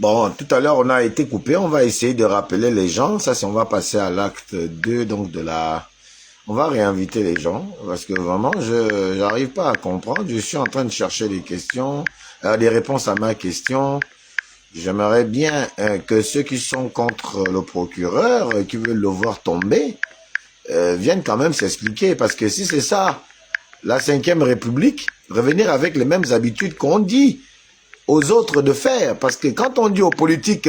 Bon, tout à l'heure, on a été coupé. On va essayer de rappeler les gens. Ça, c'est on va passer à l'acte 2, donc de la... On va réinviter les gens, parce que vraiment, je n'arrive pas à comprendre. Je suis en train de chercher des questions, des réponses à ma question. J'aimerais bien que ceux qui sont contre le procureur, qui veulent le voir tomber, viennent quand même s'expliquer. Parce que si c'est ça, la 5e République, revenir avec les mêmes habitudes qu'on dit aux autres de faire. Parce que quand on dit aux politiques,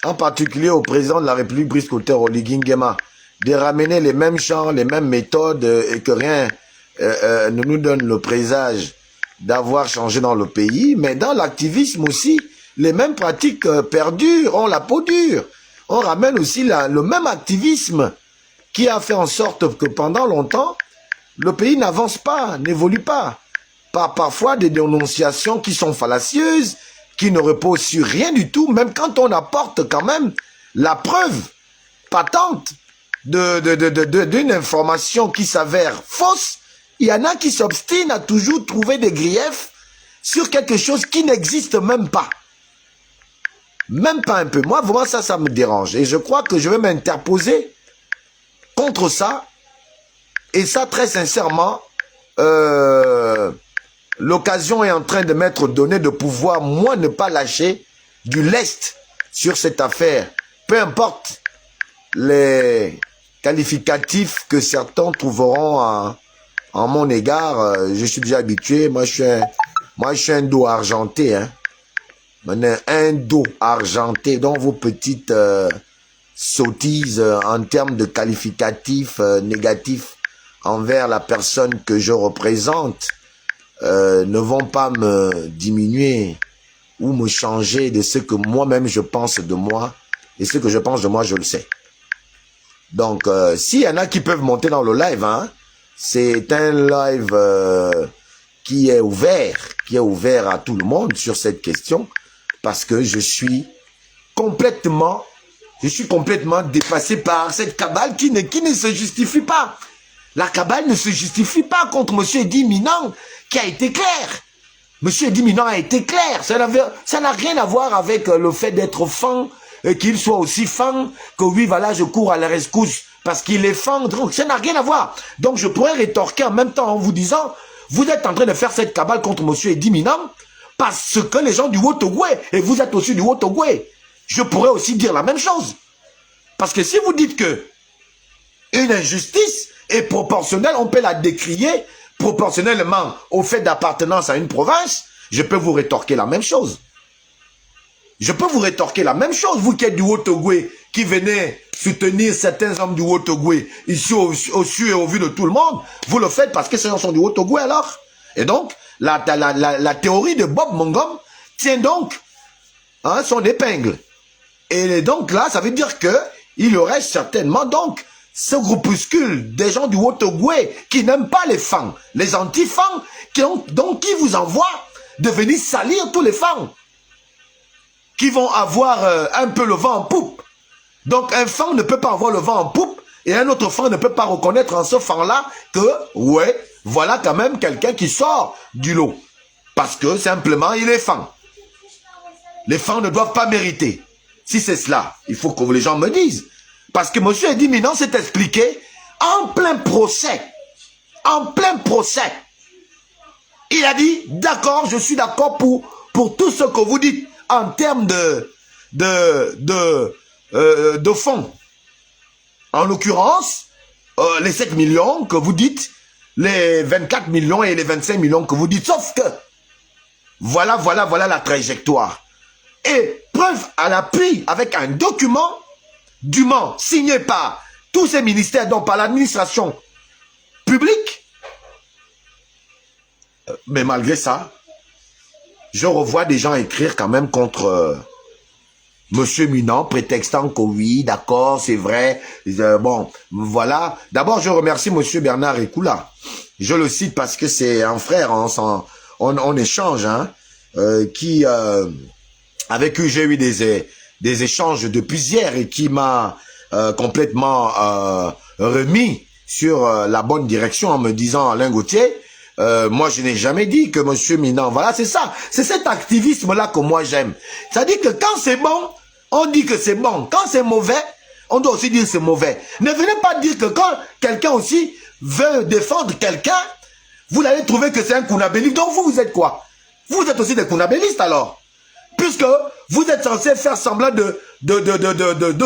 en particulier au président de la République, Brice Clotaire Oligui Nguema, de ramener les mêmes chants, les mêmes méthodes et que rien ne nous donne le présage d'avoir changé dans le pays, mais dans l'activisme aussi, les mêmes pratiques perdurent, ont la peau dure. On ramène aussi le même activisme qui a fait en sorte que pendant longtemps, le pays n'avance pas, n'évolue pas. Par parfois des dénonciations qui sont fallacieuses, qui ne reposent sur rien du tout, même quand on apporte quand même la preuve patente d'une information qui s'avère fausse, il y en a qui s'obstinent à toujours trouver des griefs sur quelque chose qui n'existe même pas. Même pas un peu. Moi, vraiment, ça me dérange. Et je crois que je vais m'interposer contre ça. Et ça, très sincèrement, l'occasion est en train de m'être donnée de pouvoir, moi, ne pas lâcher du lest sur cette affaire. Peu importe les qualificatifs que certains trouveront en mon égard, je suis déjà habitué. Moi, je suis un dos argenté, hein. Un dos argenté dans vos petites sottises en termes de qualificatifs négatifs envers la personne que je représente ne vont pas me diminuer ou me changer de ce que moi-même je pense de moi. Et ce que je pense de moi, je le sais. Donc, s'il y en a qui peuvent monter dans le live, hein, c'est un live qui est ouvert à tout le monde sur cette question, parce que je suis complètement dépassé par cette cabale qui ne se justifie pas. La cabale ne se justifie pas contre M. Eddy Minang, qui a été clair. M. Eddy Minang a été clair. Ça n'a rien à voir avec le fait d'être fan, qu'il soit aussi fan, que oui, voilà, je cours à la rescousse parce qu'il est fan. Donc, ça n'a rien à voir. Donc, je pourrais rétorquer en même temps en vous disant, vous êtes en train de faire cette cabale contre M. Eddy Minang parce que les gens du Haut-Ogooué, et vous êtes aussi du Haut-Ogooué, je pourrais aussi dire la même chose. Parce que si vous dites que une injustice est proportionnelle, on peut la décrier proportionnellement au fait d'appartenance à une province, je peux vous rétorquer la même chose. Je peux vous rétorquer la même chose, vous qui êtes du Haut-Ogooué, qui venez soutenir certains hommes du Haut-Ogooué, ici au su et au vu de tout le monde, vous le faites parce que ces gens sont du Haut-Ogooué alors. Et donc, la théorie de Bob Mongom tient donc son épingle. Et donc là, ça veut dire que il y aurait certainement donc ce groupuscule des gens du Haut-Ogooué qui n'aiment pas les fans, les anti-fans, qui vous envoient de venir salir tous les fans, qui vont avoir un peu le vent en poupe. Donc un fan ne peut pas avoir le vent en poupe et un autre fan ne peut pas reconnaître en ce fan-là que, ouais, voilà quand même quelqu'un qui sort du lot. Parce que simplement, il est fan. Les fans ne doivent pas mériter. Si c'est cela, il faut que les gens me disent. Parce que M. Eddy Minang s'est expliqué en plein procès. En plein procès. Il a dit, d'accord, je suis d'accord pour tout ce que vous dites en termes de fonds. En l'occurrence, les 7 millions que vous dites, les 24 millions et les 25 millions que vous dites. Sauf que, voilà la trajectoire. Et preuve à l'appui avec un document dûment signé par tous ces ministères, donc par l'administration publique. Mais malgré ça, je revois des gens écrire quand même contre Monsieur Minang, prétextant que oui, d'accord, c'est vrai. Bon, voilà. D'abord, je remercie Monsieur Bernard Ekoula. Je le cite parce que c'est un frère, on échange, hein, avec qui j'ai eu des échanges depuis hier et qui m'a complètement remis sur la bonne direction en me disant, Alain Gauthier, moi, je n'ai jamais dit que M. Minan, voilà, c'est ça. C'est cet activisme-là que moi, j'aime. C'est-à-dire que quand c'est bon, on dit que c'est bon. Quand c'est mauvais, on doit aussi dire que c'est mauvais. Ne venez pas dire que quand quelqu'un aussi veut défendre quelqu'un, vous allez trouver que c'est un Kounabéliste. Donc vous êtes quoi? Vous êtes aussi des Kounabélistes alors. Puisque vous êtes censé faire semblant de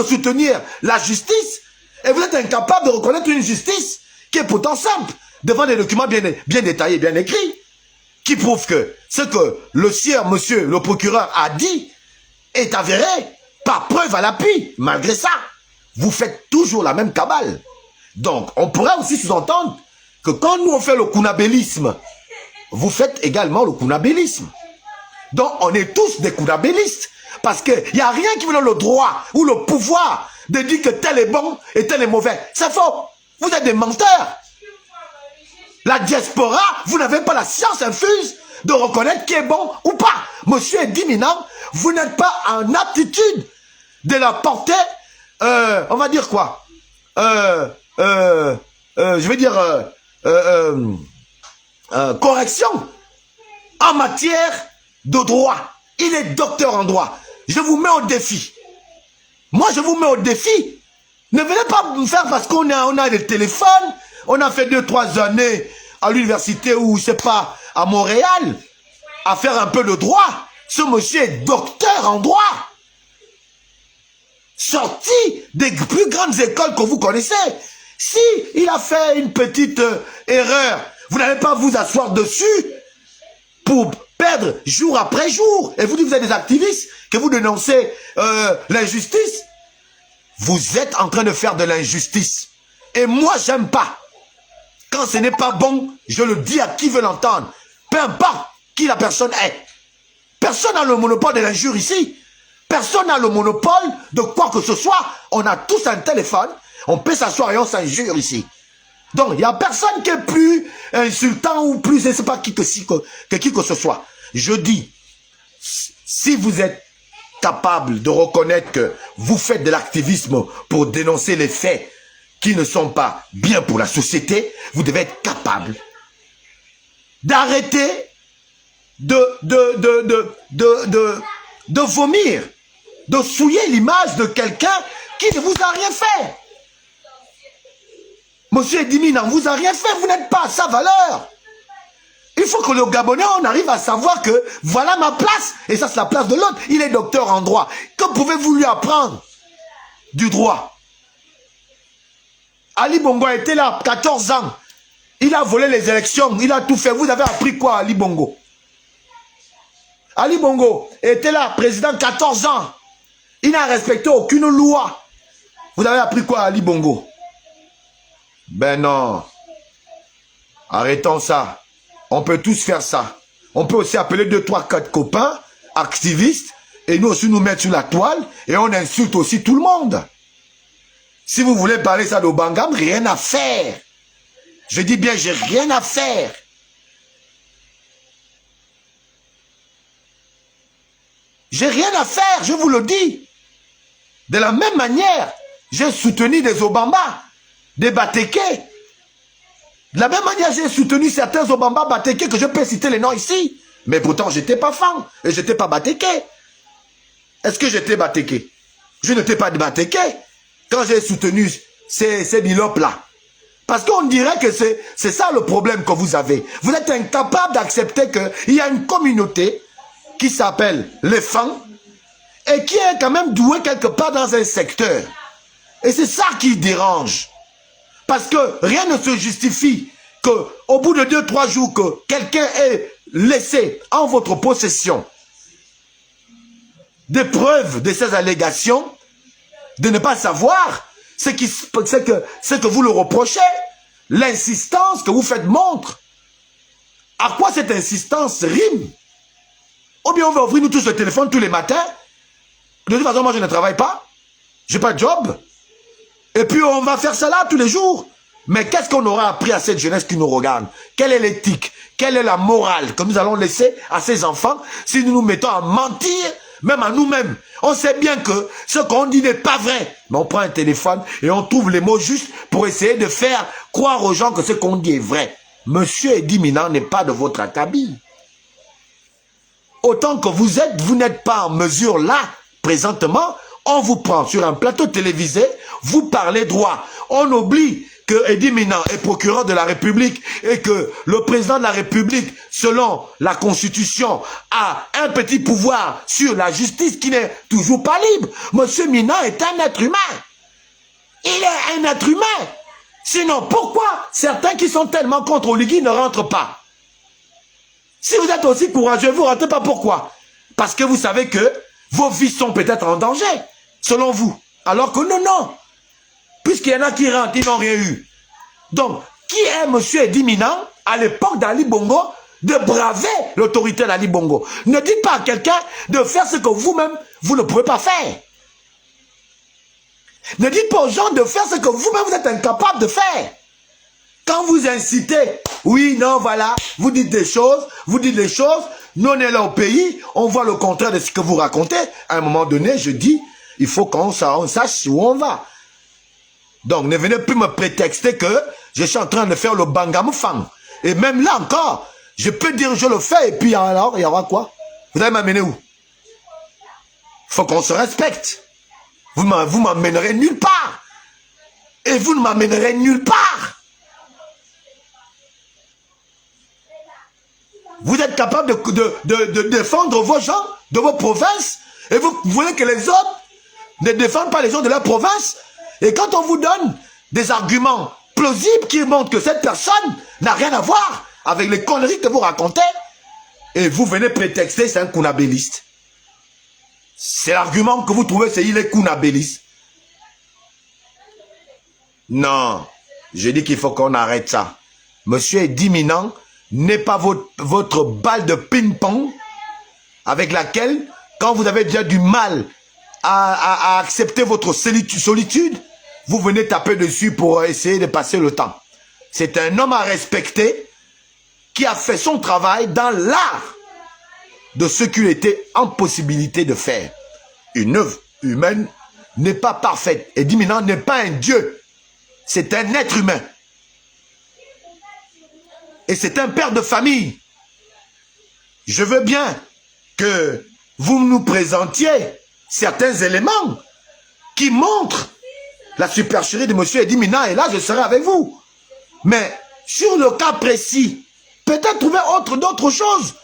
soutenir la justice, et vous êtes incapable de reconnaître une justice qui est pourtant simple, devant des documents bien détaillés, bien écrits, qui prouvent que ce que le sieur, monsieur, le procureur a dit est avéré par preuve à l'appui. Malgré ça, vous faites toujours la même cabale. Donc, on pourrait aussi sous-entendre que quand nous on fait le kounabélisme, vous faites également le kounabélisme. Donc, on est tous des kounabélistes. Parce qu'il n'y a rien qui vous donne le droit ou le pouvoir de dire que tel est bon et tel est mauvais. C'est faux. Vous êtes des menteurs. La diaspora, vous n'avez pas la science infuse de reconnaître qui est bon ou pas. Monsieur Eddy Minang, vous n'êtes pas en aptitude de la porter, on va dire quoi, je vais dire correction en matière de droit. Il est docteur en droit. Je vous mets au défi. Moi, je vous mets au défi. Ne venez pas me faire parce qu'on a des téléphones. On a fait 2-3 années à l'université ou, je sais pas, à Montréal, à faire un peu de droit. Ce monsieur est docteur en droit. Sorti des plus grandes écoles que vous connaissez. Si il a fait une petite erreur, vous n'allez pas vous asseoir dessus pour perdre jour après jour. Et vous dites que vous êtes des activistes, que vous dénoncez l'injustice. Vous êtes en train de faire de l'injustice. Et moi, j'aime pas. Quand ce n'est pas bon, je le dis à qui veut l'entendre. Peu importe qui la personne est. Personne n'a le monopole de l'injure ici. Personne n'a le monopole de quoi que ce soit. On a tous un téléphone. On peut s'asseoir et on s'injure ici. Donc, il n'y a personne qui est plus insultant ou plus, je ne sais pas qui que ce soit. Je dis, si vous êtes capable de reconnaître que vous faites de l'activisme pour dénoncer les faits qui ne sont pas bien pour la société, vous devez être capable d'arrêter de vomir, de souiller l'image de quelqu'un qui ne vous a rien fait. Monsieur Eddy Minang, vous a rien fait, vous n'êtes pas à sa valeur. Il faut que le Gabonais, on arrive à savoir que voilà ma place, et ça c'est la place de l'autre. Il est docteur en droit. Que pouvez-vous lui apprendre du droit? Ali Bongo a été là 14 ans. Il a volé les élections, il a tout fait. Vous avez appris quoi, Ali Bongo? Ali Bongo était là, président 14 ans. Il n'a respecté aucune loi. Vous avez appris quoi, Ali Bongo? Ben non. Arrêtons ça. On peut tous faire ça. On peut aussi appeler 2, 3, 4 copains, activistes, et nous aussi nous mettre sur la toile, et on insulte aussi tout le monde. Si vous voulez parler ça d'Obangam, rien à faire. Je dis bien, j'ai rien à faire. J'ai rien à faire, je vous le dis. De la même manière, j'ai soutenu des Obamba, des Bateke. De la même manière, j'ai soutenu certains Obamba Bateke que je peux citer les noms ici. Mais pourtant, je n'étais pas fan et je n'étais pas Bateke. Est-ce que j'étais Bateke? Je n'étais pas de Bateke quand j'ai soutenu ces bilopes-là. Parce qu'on dirait que c'est ça le problème que vous avez. Vous êtes incapable d'accepter qu'il y a une communauté qui s'appelle les femmes et qui est quand même douée quelque part dans un secteur. Et c'est ça qui dérange. Parce que rien ne se justifie qu'au bout de 2-3 jours que quelqu'un ait laissé en votre possession des preuves de ces allégations, de ne pas savoir ce que vous le reprochez, l'insistance que vous faites montre. À quoi cette insistance rime? Ou bien on va ouvrir nous tous le téléphone tous les matins. De toute façon, moi je ne travaille pas. Je n'ai pas de job. Et puis on va faire ça là tous les jours. Mais qu'est-ce qu'on aura appris à cette jeunesse qui nous regarde? Quelle est l'éthique? Quelle est la morale que nous allons laisser à ces enfants si nous nous mettons à mentir, même à nous-mêmes? On sait bien que ce qu'on dit n'est pas vrai. Mais on prend un téléphone et on trouve les mots justes pour essayer de faire croire aux gens que ce qu'on dit est vrai. Monsieur Eddy Minang n'est pas de votre acabit. Autant que vous êtes, vous n'êtes pas en mesure là, présentement, on vous prend sur un plateau télévisé, vous parlez droit. On oublie que Eddy Minang est procureur de la République et que le président de la République, selon la Constitution, a un petit pouvoir sur la justice qui n'est toujours pas libre. Monsieur Minang est un être humain. Il est un être humain. Sinon, pourquoi certains qui sont tellement contre Oligui ne rentrent pas? Si vous êtes aussi courageux, vous ne rentrez pas. Pourquoi? Parce que vous savez que vos vies sont peut-être en danger, selon vous. Alors que non, non. Puisqu'il y en a qui rentrent, ils n'ont rien eu. Donc, qui est M. Eddy Minang, à l'époque d'Ali Bongo, de braver l'autorité d'Ali Bongo? Ne dites pas à quelqu'un de faire ce que vous-même, vous ne pouvez pas faire. Ne dites pas aux gens de faire ce que vous-même, vous êtes incapable de faire. Quand vous incitez, oui, non, voilà, vous dites des choses, nous on est là au pays, on voit le contraire de ce que vous racontez. À un moment donné, je dis, il faut qu'on sache où on va. Donc, ne venez plus me prétexter que je suis en train de faire le bangamoufang. Et même là encore, je peux dire je le fais et puis alors, il y aura quoi? Vous allez m'amener où? Il faut qu'on se respecte. Vous m'emmènerez nulle part. Et vous ne m'emmènerez nulle part. Vous êtes capable de défendre vos gens, de vos provinces, et vous voulez que les autres ne défendent pas les gens de leur province. Et quand on vous donne des arguments plausibles qui montrent que cette personne n'a rien à voir avec les conneries que vous racontez, et vous venez prétexter c'est un kounabéliste. C'est l'argument que vous trouvez, c'est il est kounabéliste. Non, je dis qu'il faut qu'on arrête ça. Monsieur Eddy Minang n'est pas votre balle de ping-pong avec laquelle, quand vous avez déjà du mal à accepter votre solitude, vous venez taper dessus pour essayer de passer le temps. C'est un homme à respecter qui a fait son travail dans l'art de ce qu'il était en possibilité de faire. Une œuvre humaine n'est pas parfaite. Eddy Minang n'est pas un dieu. C'est un être humain. Et c'est un père de famille. Je veux bien que vous nous présentiez certains éléments qui montrent la supercherie de M. Eddy Minang, et là je serai avec vous. Mais sur le cas précis, peut-être trouver d'autres choses.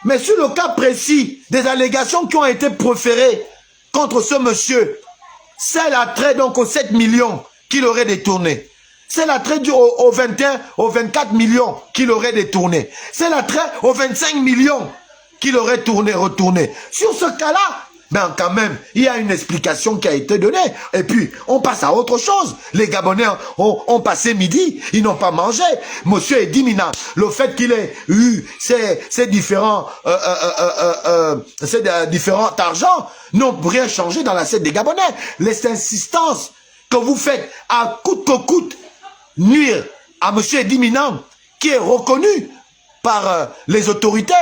Mais sur le cas précis des allégations qui ont été proférées contre ce monsieur, c'est l'attrait donc aux 7 millions qu'il aurait détourné. C'est l'attrait aux 21, aux 24 millions qu'il aurait détourné. C'est l'attrait aux 25 millions qu'il aurait retourné. Sur ce cas-là, ben quand même, il y a une explication qui a été donnée. Et puis, on passe à autre chose. Les Gabonais ont passé midi, ils n'ont pas mangé. Monsieur Eddy Minang, le fait qu'il ait eu ces différents argent n'ont rien changé dans l'assiette des Gabonais. Les insistances que vous faites à coûte que coûte nuire à monsieur Eddy Minang, qui est reconnu par les autorités.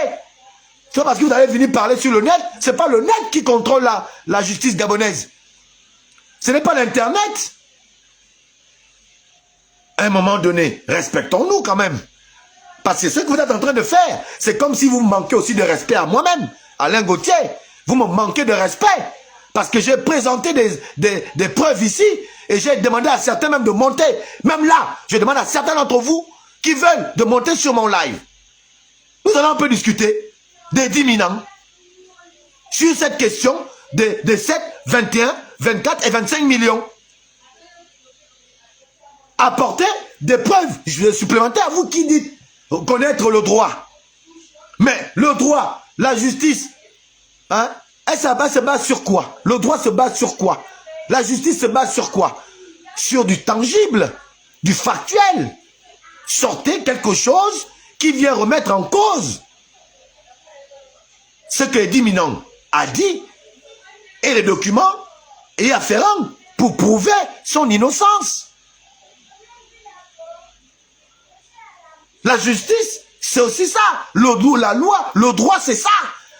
C'est parce que vous allez venir parler sur le net, c'est pas le net qui contrôle la justice gabonaise. Ce n'est pas l'Internet. À un moment donné, respectons-nous quand même. Parce que ce que vous êtes en train de faire, c'est comme si vous me manquez aussi de respect à moi-même. Alain Gauthier, vous me manquez de respect. Parce que j'ai présenté des preuves ici et j'ai demandé à certains même de monter. Même là, je demande à certains d'entre vous qui veulent de monter sur mon live. Nous allons un peu discuter d'Eddy Minang sur cette question de 7, 21, 24 et 25 millions. Apporter des preuves supplémentaires, vous qui dites connaître le droit. Mais le droit, la justice, hein, elle se base sur quoi? Le droit se base sur quoi? La justice se base sur quoi? Sur du tangible, du factuel. Sortez quelque chose qui vient remettre en cause ce que Eddy Minang a dit et les documents et afférents pour prouver son innocence. La justice, c'est aussi ça. La loi, le droit, c'est ça.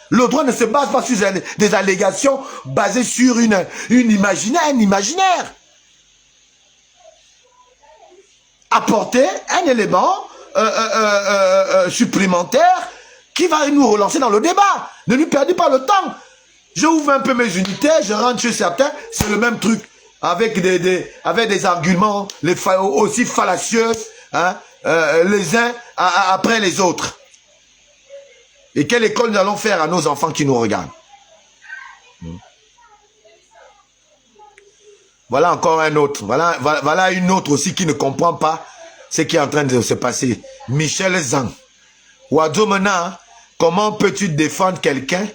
Le droit ne se base pas sur des allégations basées sur un imaginaire. Apporter un élément supplémentaire qui va nous relancer dans le débat. Ne lui perdez pas le temps. Je ouvre un peu mes unités, je rentre chez certains, c'est le même truc. Avec des arguments aussi fallacieux, hein, les uns après les autres. Et quelle école nous allons faire à nos enfants qui nous regardent? Voilà encore un autre. Voilà une autre aussi qui ne comprend pas ce qui est en train de se passer. Michel Zhang. Ouadzo maintenant, comment peux-tu défendre quelqu'un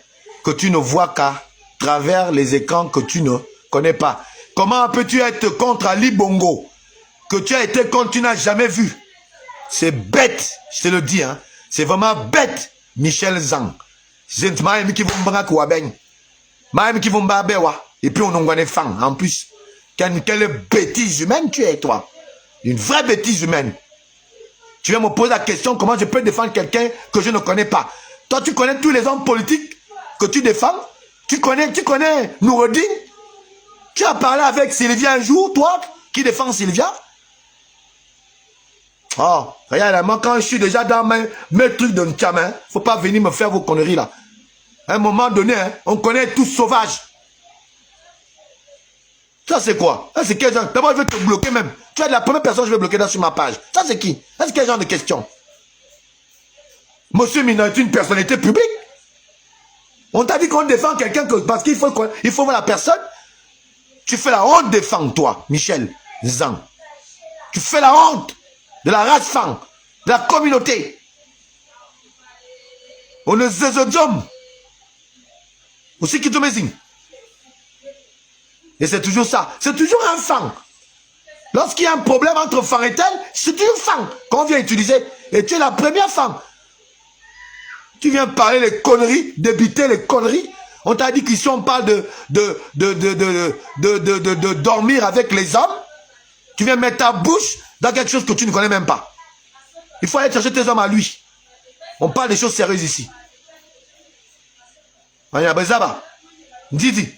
que tu ne vois qu'à travers les écrans que tu ne connais pas? Comment peux-tu être contre Ali Bongo que tu as été contre, tu n'as jamais vu? C'est bête, je te le dis. Hein. C'est vraiment bête, Michel Zhang. Et puis on en fan en plus. Quelle bêtise humaine tu es, toi. Une vraie bêtise humaine. Tu viens me poser la question, comment je peux défendre quelqu'un que je ne connais pas? Toi, tu connais tous les hommes politiques que tu défends? Tu connais Noureddin? Tu as parlé avec Sylvia un jour, toi, qui défend Sylvia? Oh, regarde, moi, quand je suis déjà dans mes trucs de N'Tcham, hein, faut pas venir me faire vos conneries, là. À un moment donné, hein, on connaît tous sauvages. Ça, c'est quoi? Ça, c'est quel genre? D'abord, je vais te bloquer même. Tu es la première personne que je vais bloquer sur ma page. Ça, c'est qui? Ça, c'est quel genre de question? Monsieur Mina est une personnalité publique. On t'a dit qu'on défend quelqu'un parce qu'il faut voir la personne. Tu fais la honte des femmes, toi, Michel Zhang. Tu fais la honte de la race femme, de la communauté. On est zézodium. Aussi qui te met. Et c'est toujours ça. C'est toujours un fan. Lorsqu'il y a un problème entre fan et tel, c'est toujours fan qu'on vient utiliser. Et tu es la première femme. Tu viens parler les conneries, débiter les conneries. On t'a dit qu'ici on parle de dormir avec les hommes. Tu viens mettre ta bouche dans quelque chose que tu ne connais même pas. Il faut aller chercher tes hommes à lui. On parle des choses sérieuses ici. Didi.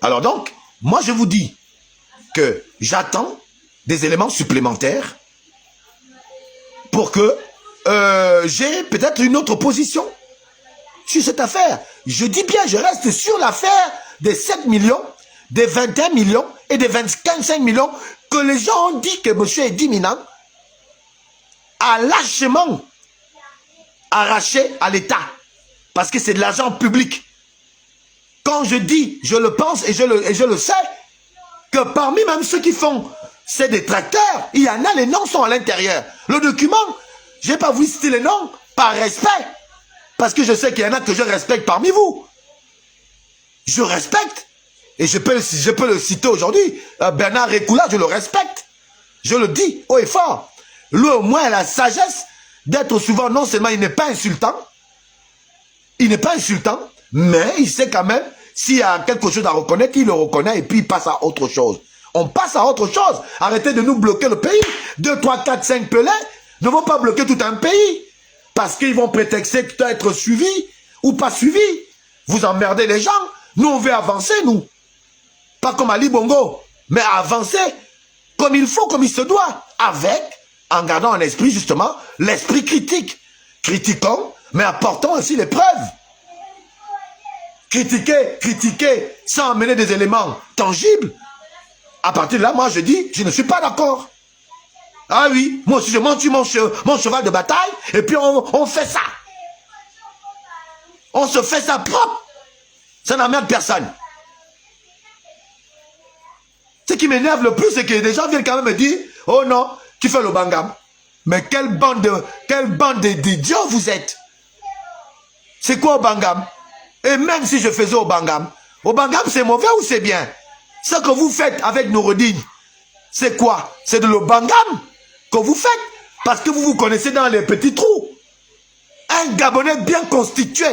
Alors donc, moi je vous dis que j'attends des éléments supplémentaires pour que j'ai peut-être une autre position sur cette affaire. Je dis bien, je reste sur l'affaire des 7 millions, des 21 millions et des 25 millions que les gens ont dit que M. Edi Minang a lâchement arraché à l'État. Parce que c'est de l'argent public. Quand je dis, je le pense et je le sais, que parmi même ceux qui font ces détracteurs, il y en a, les noms sont à l'intérieur. Le document, je n'ai pas voulu citer les noms par respect. Parce que je sais qu'il y en a que je respecte parmi vous. Je respecte. Et je peux le citer aujourd'hui. Bernard Récoula, je le respecte. Je le dis haut et fort. Lui, au moins, a la sagesse d'être souvent, non seulement il n'est pas insultant, mais il sait quand même, s'il y a quelque chose à reconnaître, il le reconnaît et puis il passe à autre chose. On passe à autre chose. Arrêtez de nous bloquer le pays. 2, 3, 4, 5 pelés ne vont pas bloquer tout un pays. Parce qu'ils vont prétexter que tu dois être suivi ou pas suivi. Vous emmerdez les gens. Nous, on veut avancer, nous. Pas comme Ali Bongo, mais avancer comme il faut, comme il se doit. En gardant en esprit, justement, l'esprit critique. Critiquons, mais apportons aussi les preuves. Critiquer sans amener des éléments tangibles. À partir de là, moi, je dis, je ne suis pas d'accord. Ah oui, moi aussi, je monte sur mon cheval de bataille, et puis on fait ça. On se fait ça propre. Ça n'emmerde personne. Ce qui m'énerve le plus, c'est que des gens viennent quand même me dire, oh non, tu fais le bangam. Mais quelle bande d'idiots vous êtes. C'est quoi au bangam? Et même si je faisais au bangam c'est mauvais ou c'est bien? Ce que vous faites avec Noureddin, c'est quoi? C'est de le bangam que vous faites. Parce que vous vous connaissez dans les petits trous. Un Gabonais bien constitué,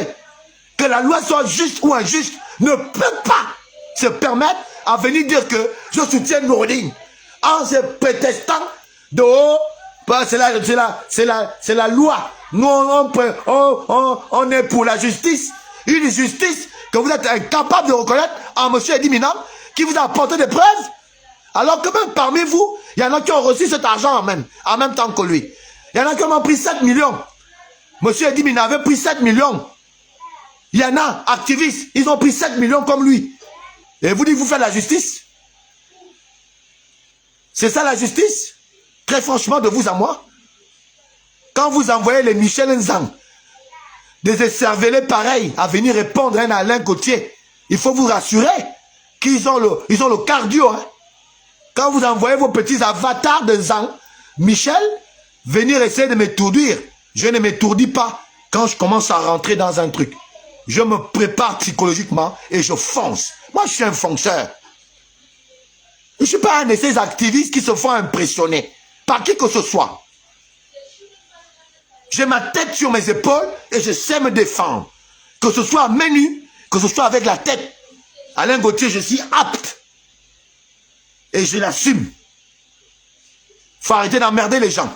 que la loi soit juste ou injuste, ne peut pas se permettre à venir dire que je soutiens Noureddin en se prétextant de oh, bah c'est la loi. Nous on est pour la justice. Une justice que vous êtes incapable de reconnaître en M. Edi Minang qui vous a apporté des preuves. Alors que même parmi vous, il y en a qui ont reçu cet argent en même temps que lui. Il y en a qui ont pris 7 millions. Monsieur Edi Mina avait pris 7 millions. Il y en a, activistes, ils ont pris 7 millions comme lui. Et vous dites, vous faites la justice? C'est ça la justice? Très franchement, de vous à moi. Quand vous envoyez les Michel Nzang, des écervelés pareils à venir répondre à un Alain Gauthier, il faut vous rassurer qu'ils ont le cardio. Hein. Quand vous envoyez vos petits avatars de Nzang, Michel, venir essayer de m'étourdir, je ne m'étourdis pas quand je commence à rentrer dans un truc. Je me prépare psychologiquement et je fonce. Moi, je suis un fonceur. Je ne suis pas un de ces activistes qui se font impressionner par qui que ce soit. J'ai ma tête sur mes épaules et je sais me défendre. Que ce soit à main nue, que ce soit avec la tête. Alain Gauthier, je suis apte. Et je l'assume. Il faut arrêter d'emmerder les gens.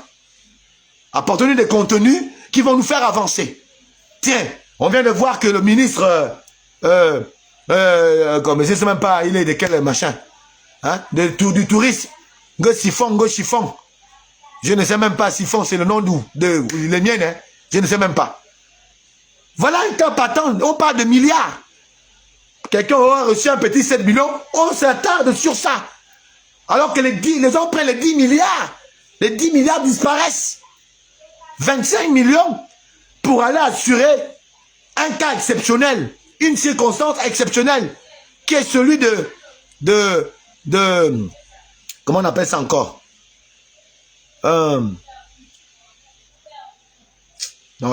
Apportez-nous des contenus qui vont nous faire avancer. Tiens, on vient de voir que le ministre, comme je ne sais même pas, il est de quel machin, hein, du tourisme, Go Chiffon. Je ne sais même pas Chiffon, c'est le nom d'où, les miennes, hein, je ne sais même pas. Voilà un cas patent, on parle de milliards. Quelqu'un aura reçu un petit 7 millions, on s'attarde sur ça. Alors que les gens prennent les 10 milliards, les 10 milliards disparaissent. 25 millions pour aller assurer un cas exceptionnel, une circonstance exceptionnelle, qui est celui de comment on appelle ça encore? Non,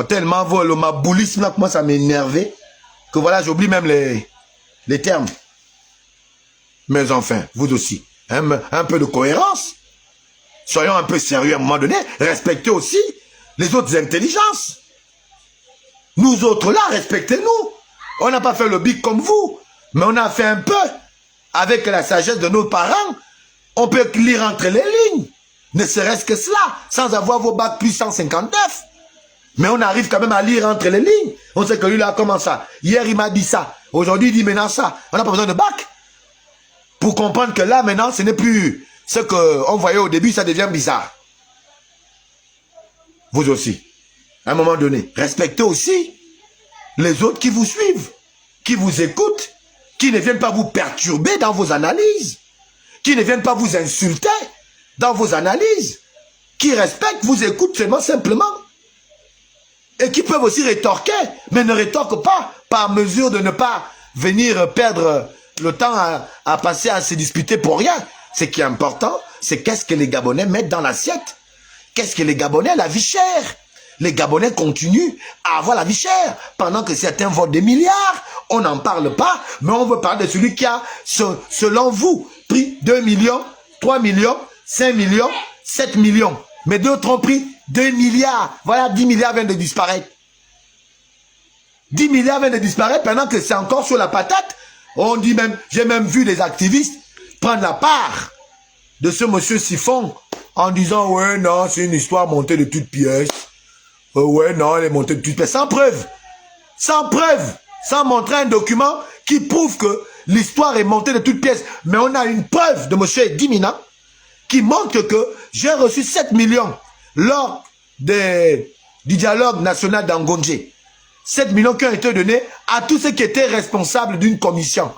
tellement le maboulisme là commence à m'énerver que voilà, j'oublie même les termes. Mais enfin, vous aussi, un peu de cohérence. Soyons un peu sérieux à un moment donné, respectez aussi les autres intelligences. Nous autres là, respectez-nous. On n'a pas fait le big comme vous, mais on a fait un peu. Avec la sagesse de nos parents, on peut lire entre les lignes. Ne serait-ce que cela, sans avoir vos bacs plus 159. Mais on arrive quand même à lire entre les lignes. On sait que lui là, comment ça? Hier il m'a dit ça, aujourd'hui il dit maintenant ça. On n'a pas besoin de bac. Pour comprendre que là maintenant, ce n'est plus ce qu'on voyait au début, ça devient bizarre. Vous aussi, à un moment donné, respectez aussi les autres qui vous suivent, qui vous écoutent, qui ne viennent pas vous perturber dans vos analyses, qui ne viennent pas vous insulter dans vos analyses, qui respectent, vous écoutent seulement simplement, et qui peuvent aussi rétorquer, mais ne rétorquent pas par mesure de ne pas venir perdre le temps à passer à se disputer pour rien. Ce qui est important, c'est qu'est-ce que les Gabonais mettent dans l'assiette. Qu'est-ce que les Gabonais, la vie chère. Les Gabonais continuent à avoir la vie chère, pendant que certains votent des milliards. On n'en parle pas, mais on veut parler de celui qui a, selon vous, pris 2 millions, 3 millions, 5 millions, 7 millions. Mais d'autres ont pris 2 milliards. Voilà, 10 milliards viennent de disparaître. 10 milliards viennent de disparaître pendant que c'est encore sur la patate. On dit même, j'ai même vu des activistes prendre la part de ce monsieur Siphon en disant, ouais, non, c'est une histoire montée de toutes pièces. Ouais, non, elle est montée de toutes pièces. Sans preuve. Sans preuve. Sans montrer un document qui prouve que l'histoire est montée de toutes pièces. Mais on a une preuve de monsieur Edi Mina qui montre que j'ai reçu 7 millions lors du dialogue national d'Angondje. 7 millions qui ont été donnés à tous ceux qui étaient responsables d'une commission.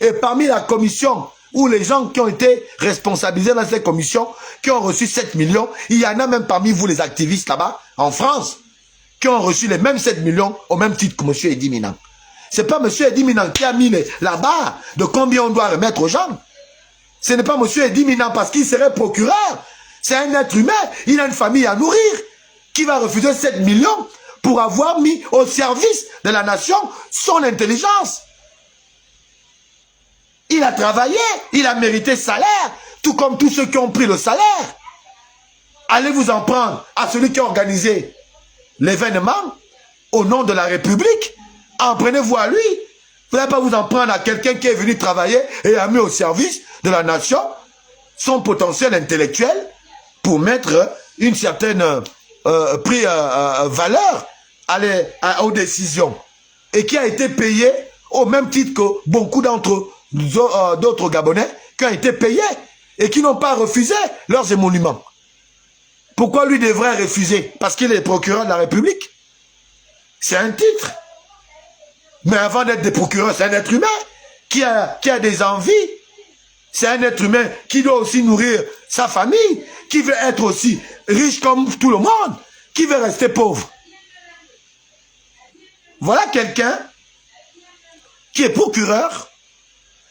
Et parmi la commission, ou les gens qui ont été responsabilisés dans cette commission, qui ont reçu 7 millions, il y en a même parmi vous les activistes là-bas, en France, qui ont reçu les mêmes 7 millions au même titre que M. Edi Mina. Ce n'est pas M. Edi Mina qui a mis la barre de combien on doit remettre aux gens. Ce n'est pas M. Edi Mina parce qu'il serait procureur. C'est un être humain, il a une famille à nourrir, qui va refuser 7 millions pour avoir mis au service de la nation son intelligence. Il a travaillé, il a mérité salaire, tout comme tous ceux qui ont pris le salaire. Allez vous en prendre à celui qui a organisé l'événement au nom de la République. En prenez-vous à lui. Vous n'allez pas vous en prendre à quelqu'un qui est venu travailler et a mis au service de la nation son potentiel intellectuel pour mettre une certaine valeur aux décisions et qui a été payé au même titre que beaucoup d'autres Gabonais qui ont été payés. et qui n'ont pas refusé leurs émoluments. Pourquoi lui devrait refuser? Parce qu'il est procureur de la République. C'est un titre. Mais avant d'être des procureurs, c'est un être humain qui a des envies. C'est un être humain qui doit aussi nourrir sa famille, qui veut être aussi riche comme tout le monde, qui veut rester pauvre. Voilà quelqu'un qui est procureur,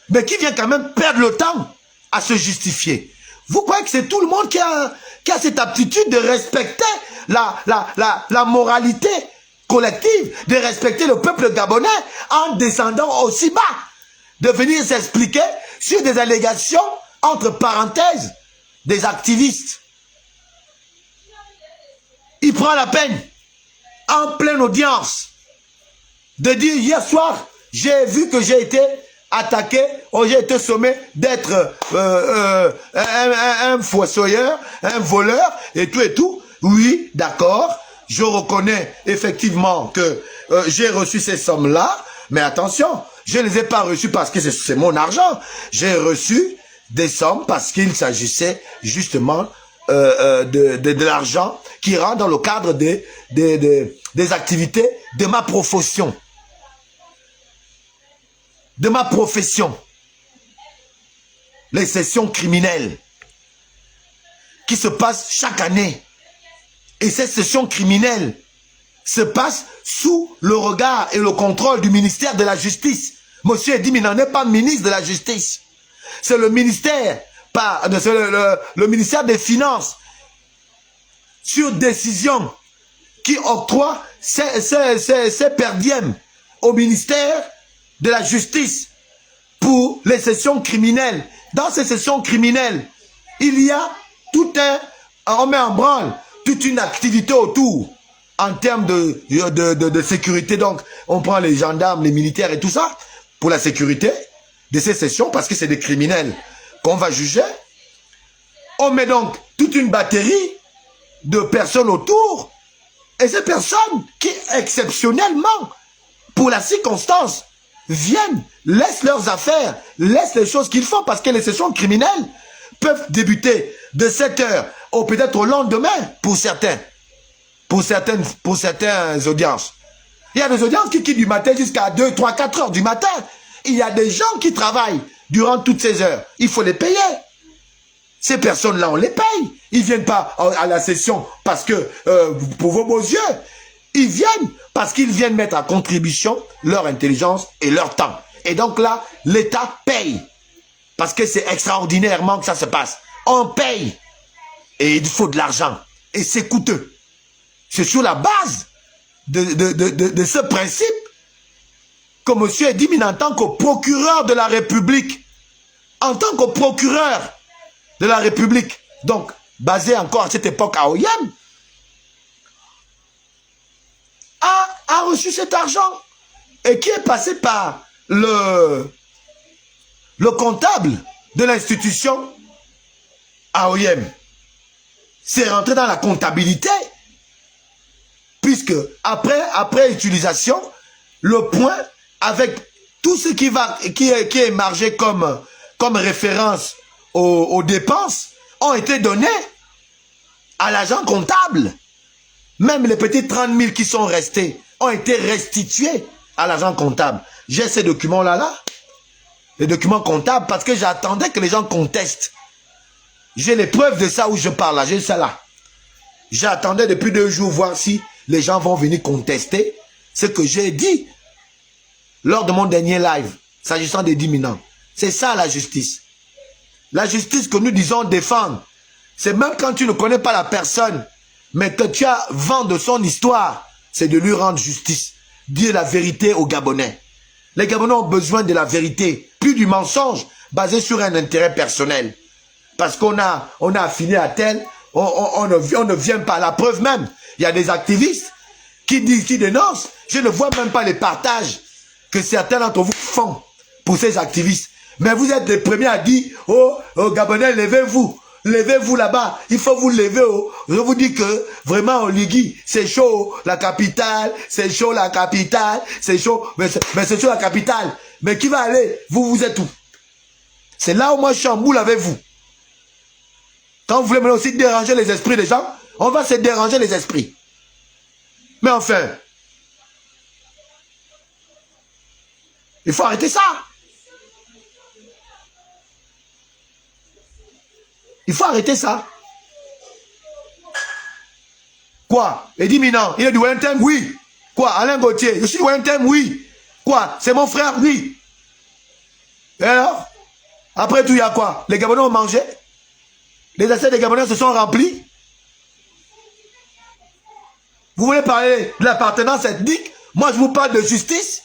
mais qui vient quand même perdre le temps à se justifier. Vous croyez que c'est tout le monde qui a cette aptitude de respecter la moralité collective, de respecter le peuple gabonais en descendant aussi bas, de venir s'expliquer sur des allégations, entre parenthèses, des activistes. Il prend la peine, en pleine audience, de dire hier soir, j'ai vu que j'ai été attaqué, ou j'ai été sommé d'être un fossoyeur, un voleur, et tout. Oui, d'accord, je reconnais effectivement que j'ai reçu ces sommes-là, mais attention, je ne les ai pas reçues parce que c'est mon argent. J'ai reçu des sommes parce qu'il s'agissait justement de l'argent qui rentre dans le cadre des activités de ma profession. De ma profession. Les sessions criminelles qui se passent chaque année. Et ces sessions criminelles se passent sous le regard et le contrôle du ministère de la Justice. Monsieur Edimi n'en est pas ministre de la Justice. C'est le ministère, le ministère des Finances, sur décision, qui octroie ses perdièmes au ministère de la Justice pour les sessions criminelles. Dans ces sessions criminelles, il y a on met en branle toute une activité autour en termes de sécurité. Donc, on prend les gendarmes, les militaires et tout ça pour la sécurité de ces sessions parce que c'est des criminels qu'on va juger. On met donc toute une batterie de personnes autour et ces personnes qui, exceptionnellement, pour la circonstance, viennent, laissent leurs affaires, laissent les choses qu'ils font parce que les sessions criminelles peuvent débuter de 7 heures ou peut-être au lendemain pour certaines audiences. Il y a des audiences qui quittent du matin jusqu'à 2, 3, 4 heures du matin. Il y a des gens qui travaillent durant toutes ces heures. Il faut les payer. Ces personnes-là, on les paye. Ils ne viennent pas à la session parce que, pour vos beaux yeux, ils viennent parce qu'ils viennent mettre à contribution leur intelligence et leur temps. Et donc là, l'État paye. Parce que c'est extraordinairement que ça se passe. On paye. Et il faut de l'argent. Et c'est coûteux. C'est sur la base de ce principe que M. Edimi, en tant que procureur de la République, donc basé encore à cette époque à Oyem, a reçu cet argent et qui est passé par le comptable de l'institution à Oyem. C'est rentré dans la comptabilité puisque après utilisation, le point avec tout ce qui est émargé comme référence aux dépenses ont été donnés à l'agent comptable. Même les petits 30 000 qui sont restés ont été restitués à l'agent comptable. J'ai ces documents-là, les documents comptables, parce que j'attendais que les gens contestent. J'ai les preuves de ça où je parle là, j'ai ça là. J'attendais depuis 2 jours voir si les gens vont venir contester ce que j'ai dit lors de mon dernier live, s'agissant des 10 minants. C'est ça la justice. La justice que nous disons défendre, c'est même quand tu ne connais pas la personne, mais que tu as vent de son histoire, c'est de lui rendre justice. Dire la vérité aux Gabonais. Les Gabonais ont besoin de la vérité, plus du mensonge basé sur un intérêt personnel. Parce qu'on a affilié à tel, on ne vient pas. La preuve même, il y a des activistes qui dénoncent. Je ne vois même pas les partages que certains d'entre vous font pour ces activistes. Mais vous êtes les premiers à dire, oh Gabonais, levez-vous. Levez-vous là-bas, il faut vous lever. Oh. Je vous dis que vraiment, Oligui, c'est chaud, la capitale, c'est chaud, la capitale, c'est chaud, mais c'est chaud, la capitale. Mais qui va aller? Vous êtes où? C'est là où moi je suis en boule avec vous. Quand vous voulez maintenant aussi déranger les esprits des gens, on va se déranger les esprits. Mais enfin, il faut arrêter ça. Il faut arrêter ça. Quoi? Eddie Minan, il est du Wellington? Oui. Quoi? Alain Gauthier, je suis du Wellington? Oui. Quoi? C'est mon frère? Oui. Et alors? Après tout, il y a quoi? Les Gabonais ont mangé? Les assiettes des Gabonais se sont remplis? Vous voulez parler de l'appartenance ethnique? Moi, je vous parle de justice,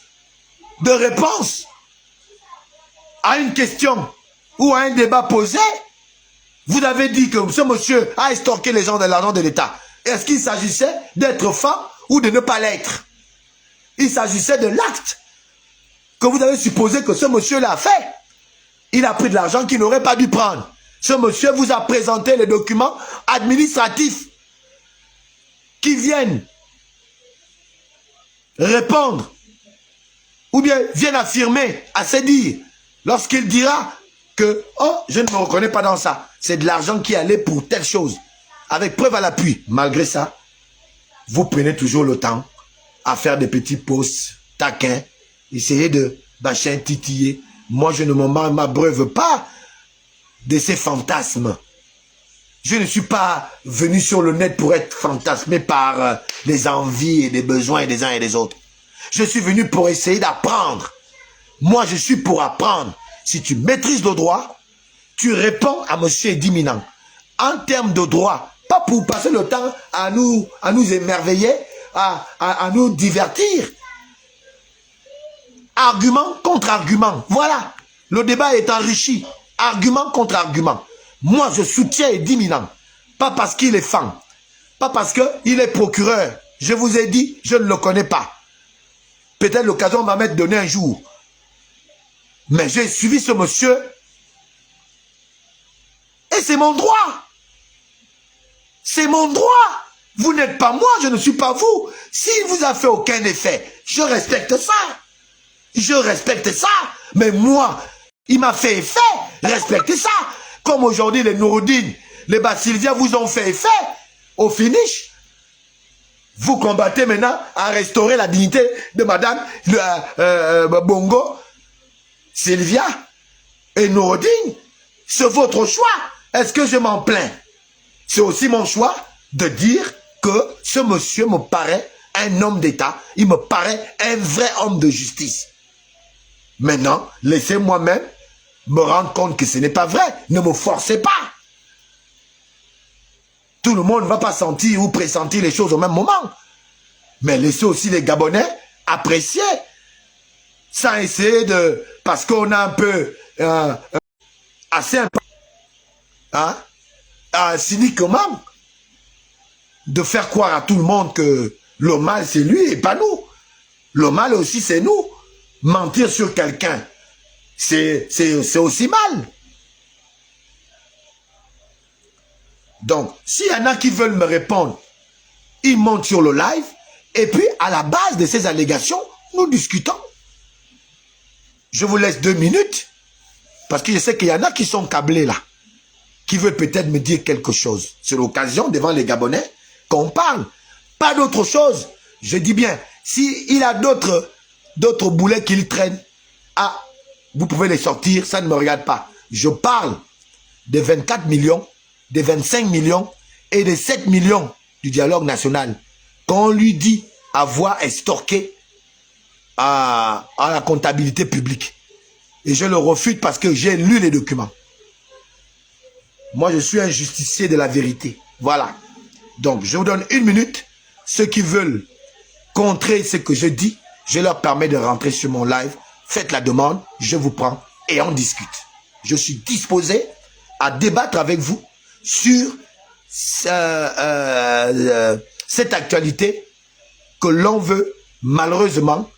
de réponse à une question ou à un débat posé. Vous avez dit que ce monsieur a estorqué les gens de l'argent de l'État. Est-ce qu'il s'agissait d'être femme ou de ne pas l'être? Il s'agissait de l'acte que vous avez supposé que ce monsieur l'a fait. Il a pris de l'argent qu'il n'aurait pas dû prendre. Ce monsieur vous a présenté les documents administratifs qui viennent répondre ou bien viennent affirmer à ses dires lorsqu'il dira que « Oh, je ne me reconnais pas dans ça. C'est de l'argent qui allait pour telle chose. » Avec preuve à l'appui. Malgré ça, vous prenez toujours le temps à faire des petits posts taquins, essayez de machin titiller. Moi, je ne m'abreuve pas de ces fantasmes. Je ne suis pas venu sur le net pour être fantasmé par les envies et les besoins des uns et des autres. Je suis venu pour essayer d'apprendre. Moi, je suis pour apprendre. Si tu maîtrises le droit, tu réponds à M. Eddie Minan. En termes de droit, pas pour passer le temps à nous émerveiller, à nous divertir. Argument contre argument. Voilà. Le débat est enrichi. Argument contre argument. Moi, je soutiens Eddie Minan. Pas parce qu'il est fan. Pas parce qu'il est procureur. Je vous ai dit, je ne le connais pas. Peut-être l'occasion va m'être donnée un jour. Mais j'ai suivi ce monsieur. Et c'est mon droit. C'est mon droit. Vous n'êtes pas moi, je ne suis pas vous. S'il vous a fait aucun effet, je respecte ça. Je respecte ça. Mais moi, il m'a fait effet. Respectez ça. Comme aujourd'hui, les Nouroudine, les Basilvia vous ont fait effet. Au finish, vous combattez maintenant à restaurer la dignité de Madame Bongo, Sylvia et Nouroudine. C'est votre choix. Est-ce que je m'en plains? C'est aussi mon choix de dire que ce monsieur me paraît un homme d'État. Il me paraît un vrai homme de justice. Maintenant, laissez-moi même me rendre compte que ce n'est pas vrai. Ne me forcez pas. Tout le monde ne va pas sentir ou pressentir les choses au même moment. Mais laissez aussi les Gabonais apprécier. Sans essayer de... Parce qu'on a un peu... assez... cyniquement, de faire croire à tout le monde que le mal c'est lui et pas nous. Le mal aussi c'est nous. Mentir sur quelqu'un, c'est aussi mal. Donc, s'il y en a qui veulent me répondre, ils montent sur le live et puis à la base de ces allégations, nous discutons. Je vous laisse 2 minutes parce que je sais qu'il y en a qui sont câblés là, qui veulent peut-être me dire quelque chose. C'est l'occasion devant les Gabonais qu'on parle. Pas d'autre chose. Je dis bien, s'il a d'autres boulets qu'il traîne, ah, vous pouvez les sortir, ça ne me regarde pas. Je parle des 24 millions, des 25 millions et des 7 millions du dialogue national qu'on lui dit avoir estorqué à la comptabilité publique. Et je le refute parce que j'ai lu les documents. Moi, je suis un justicier de la vérité. Voilà. Donc, je vous donne 1 minute. Ceux qui veulent contrer ce que je dis, je leur permets de rentrer sur mon live. Faites la demande, je vous prends et on discute. Je suis disposé à débattre avec vous sur cette actualité que l'on veut, malheureusement,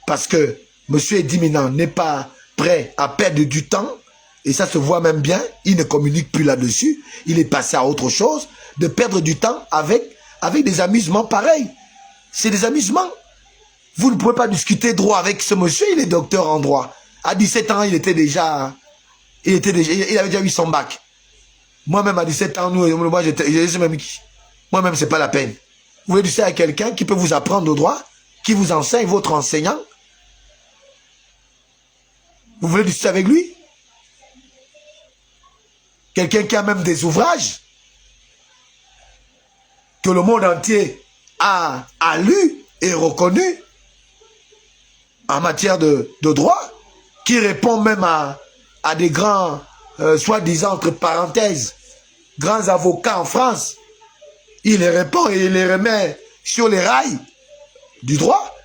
parce que M. Eddie Minan n'est pas prêt à perdre du temps, et ça se voit même bien, il ne communique plus là-dessus, il est passé à autre chose, de perdre du temps avec des amusements pareils. C'est des amusements. Vous ne pouvez pas discuter droit avec ce monsieur, il est docteur en droit. À 17 ans, il avait déjà eu son bac. Moi-même, à 17 ans, moi, je sais même qui. Moi-même, c'est pas la peine. Vous voulez discuter avec quelqu'un qui peut vous apprendre le droit, qui vous enseigne, votre enseignant. Vous voulez discuter avec lui? Quelqu'un qui a même des ouvrages que le monde entier a lu et reconnu en matière de droit, qui répond même à des grands, soi-disant, entre parenthèses, grands avocats en France. Il les répond et il les remet sur les rails du droit.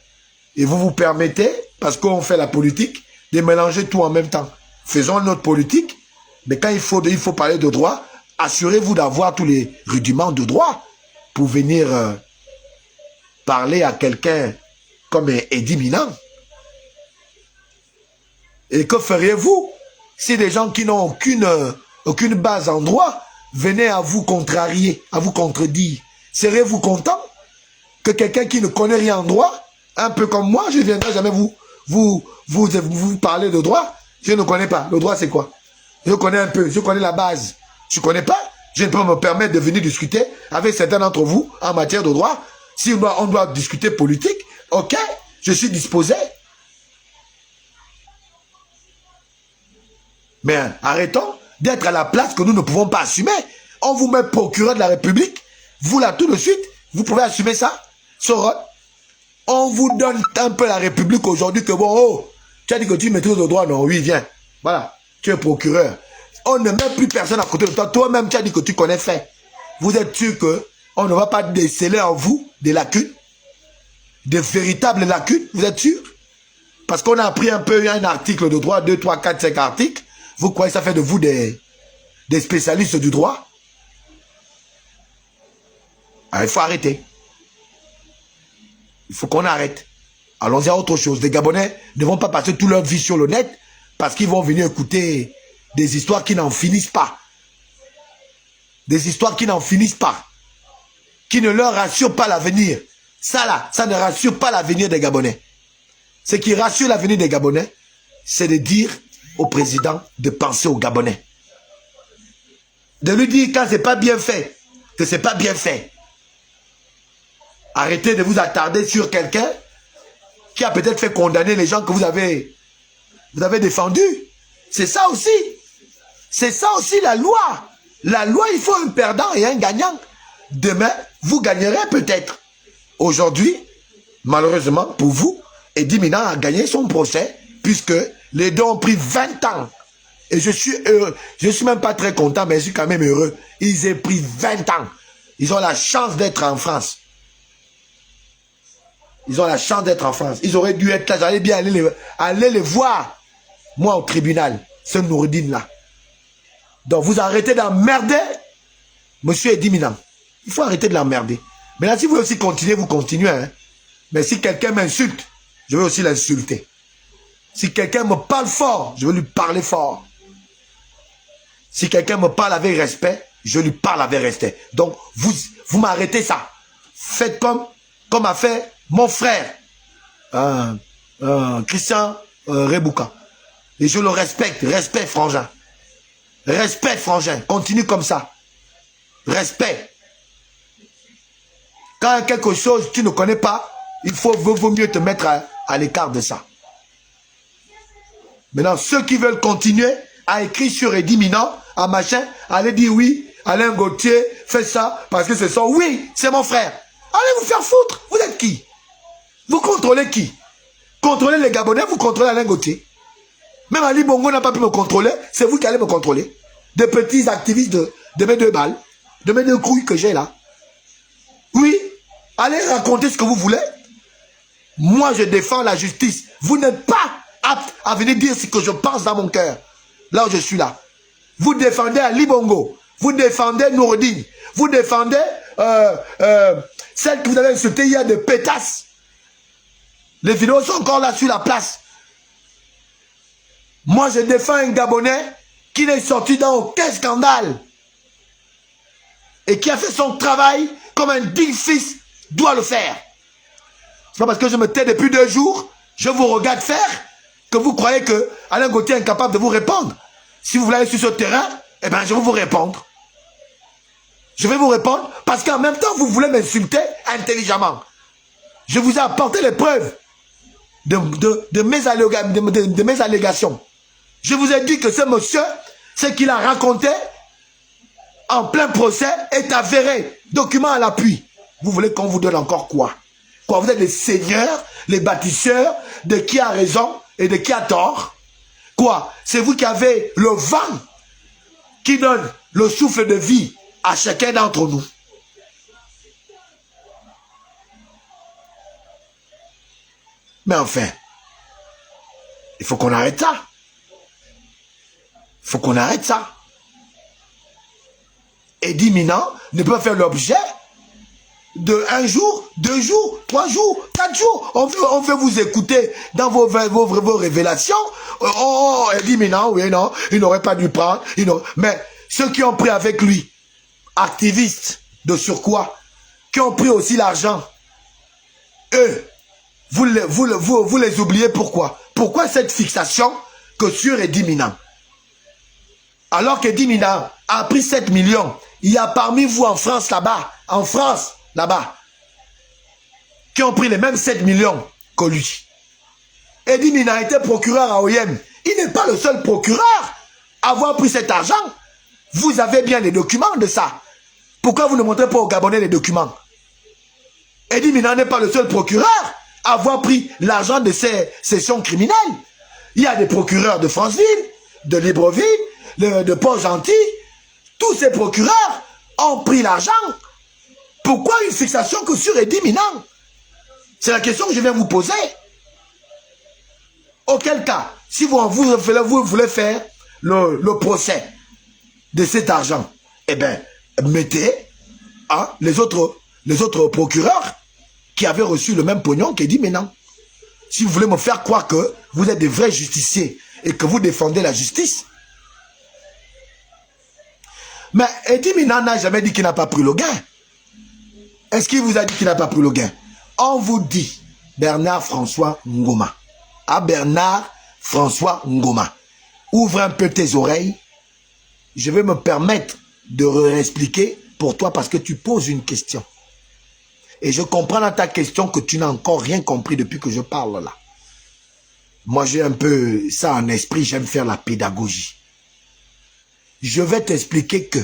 Et vous vous permettez, parce qu'on fait la politique, de mélanger tout en même temps. Faisons notre politique, mais quand il faut parler de droit, assurez-vous d'avoir tous les rudiments de droit pour venir parler à quelqu'un comme Eddie Minang. Et que feriez-vous si des gens qui n'ont aucune base en droit venaient à vous contrarier, à vous contredire? Serez-vous content que quelqu'un qui ne connaît rien en droit, un peu comme moi, je ne viendrai jamais vous parler de droit? Je ne connais pas. Le droit, c'est quoi? Je connais un peu, je connais la base. Je ne connais pas, je ne peux me permettre de venir discuter avec certains d'entre vous en matière de droit. Si on doit discuter politique, ok, je suis disposé. Mais arrêtons d'être à la place que nous ne pouvons pas assumer. On vous met procureur de la République, vous là tout de suite, vous pouvez assumer ça, ce rôle. On vous donne un peu la République aujourd'hui que bon, oh, tu as dit que tu maîtrises le droit, non, oui, viens. Voilà, tu es procureur. On ne met plus personne à côté de toi. Toi-même, tu as dit que tu connais fait. Vous êtes sûr qu'on ne va pas déceler en vous des lacunes, des véritables lacunes, vous êtes sûr? Parce qu'on a appris un peu un article de droit, 2, 3, 4, 5 articles. Vous croyez que ça fait de vous des spécialistes du droit? Alors, il faut arrêter. Il faut qu'on arrête. Allons-y à autre chose. Les Gabonais ne vont pas passer toute leur vie sur le net parce qu'ils vont venir écouter des histoires qui n'en finissent pas. Des histoires qui n'en finissent pas. Qui ne leur rassurent pas l'avenir. Ça là, ça ne rassure pas l'avenir des Gabonais. Ce qui rassure l'avenir des Gabonais, c'est de dire au président de penser aux Gabonais. De lui dire quand c'est pas bien fait, que c'est pas bien fait. Arrêtez de vous attarder sur quelqu'un qui a peut-être fait condamner les gens que vous avez défendus. C'est ça aussi. C'est ça aussi la loi. La loi, il faut un perdant et un gagnant. Demain, vous gagnerez peut-être. Aujourd'hui, malheureusement pour vous, Eddie Minang a gagné son procès puisque les deux ont pris 20 ans. Et je suis heureux. Je ne suis même pas très content, mais je suis quand même heureux. Ils ont pris 20 ans. Ils ont la chance d'être en France. Ils ont la chance d'être en France. Ils auraient dû être là. J'allais bien aller les voir. Moi, au tribunal. Ce Noureddin-là. Donc, vous arrêtez d'emmerder monsieur Eddie Minang. Il faut arrêter de l'emmerder. Mais là, si vous voulez aussi continuer, vous continuez. Hein. Mais si quelqu'un m'insulte, je vais aussi l'insulter. Si quelqu'un me parle fort, je vais lui parler fort. Si quelqu'un me parle avec respect, je lui parle avec respect. Donc, vous m'arrêtez ça. Faites comme a fait mon frère, Christian Rebouka. Et je le respecte. Respect, frangin. Respect, frangin. Continue comme ça. Respect. Quand quelque chose tu ne connais pas, il vaut mieux te mettre à l'écart de ça. Maintenant, ceux qui veulent continuer à écrire sur Eddie Minang, à machin, allez dire oui, Alain Gauthier fait ça parce que c'est ça. Oui, c'est mon frère. Allez vous faire foutre. Vous êtes qui? Vous contrôlez qui? Contrôlez les Gabonais, vous contrôlez Alain Gauthier. Même Ali Bongo n'a pas pu me contrôler, c'est vous qui allez me contrôler. Des petits activistes de mes 2 balles, de mes 2 couilles que j'ai là. Oui, allez raconter ce que vous voulez. Moi, je défends la justice. Vous n'êtes pas apte à venir dire ce que je pense dans mon cœur. Là où je suis là. Vous défendez Ali Bongo. Vous défendez Noureddin. Vous défendez celle que vous avez insultée hier de pétasse. Les vidéos sont encore là sur la place. Moi, je défends un Gabonais qui n'est sorti dans aucun scandale. Et qui a fait son travail comme un digne fils doit le faire. C'est pas parce que je me tais depuis 2 jours, je vous regarde faire, que vous croyez que Alain Gauthier est incapable de vous répondre. Si vous voulez aller sur ce terrain, eh bien, je vais vous répondre. Je vais vous répondre parce qu'en même temps, vous voulez m'insulter intelligemment. Je vous ai apporté les preuves de mes allégations. Je vous ai dit que ce monsieur, ce qu'il a raconté en plein procès est avéré. Document à l'appui. Vous voulez qu'on vous donne encore quoi? Quoi, vous êtes les seigneurs, les bâtisseurs de qui a raison et de qui a tort? Quoi? C'est vous qui avez le vent qui donne le souffle de vie à chacun d'entre nous. Mais enfin, il faut qu'on arrête ça. Il faut qu'on arrête ça. Eddy Minant ne peut faire l'objet de 1 jour, 2 jours, 3 jours, 4 jours. On veut vous écouter dans vos révélations. Oh, Eddy Minant, oui, non, il n'aurait pas dû prendre. Mais ceux qui ont pris avec lui, activistes de surcroît, qui ont pris aussi l'argent, eux, vous les oubliez pourquoi? Pourquoi cette fixation que sur Eddy Minant? Alors qu'Eddy Minant a pris 7 millions, il y a parmi vous en France là-bas, qui ont pris les mêmes 7 millions que lui. Eddy Minant était procureur à OIM. Il n'est pas le seul procureur à avoir pris cet argent. Vous avez bien les documents de ça. Pourquoi vous ne montrez pas aux Gabonais les documents? Eddy Minant n'est pas le seul procureur à avoir pris l'argent de ces sessions criminelles. Il y a des procureurs de Franceville, de Libreville, de Port-Gentil. Tous ces procureurs ont pris l'argent. Pourquoi une fixation que sur Eddy Minant? C'est la question que je viens vous poser. Auquel cas, si vous voulez faire le procès de cet argent, eh bien, mettez les autres procureurs qui avaient reçu le même pognon qu'Eddy Minant. Si vous voulez me faire croire que vous êtes des vrais justiciers et que vous défendez la justice. Mais Eddy Minant n'a jamais dit qu'il n'a pas pris le gain. Est-ce qu'il vous a dit qu'il n'a pas pris le gain? On vous dit Bernard-François Ngoma. À Bernard-François Ngoma. Ouvre un peu tes oreilles. Je vais me permettre de réexpliquer pour toi parce que tu poses une question. Et je comprends dans ta question que tu n'as encore rien compris depuis que je parle là. Moi, j'ai un peu ça en esprit, j'aime faire la pédagogie. Je vais t'expliquer que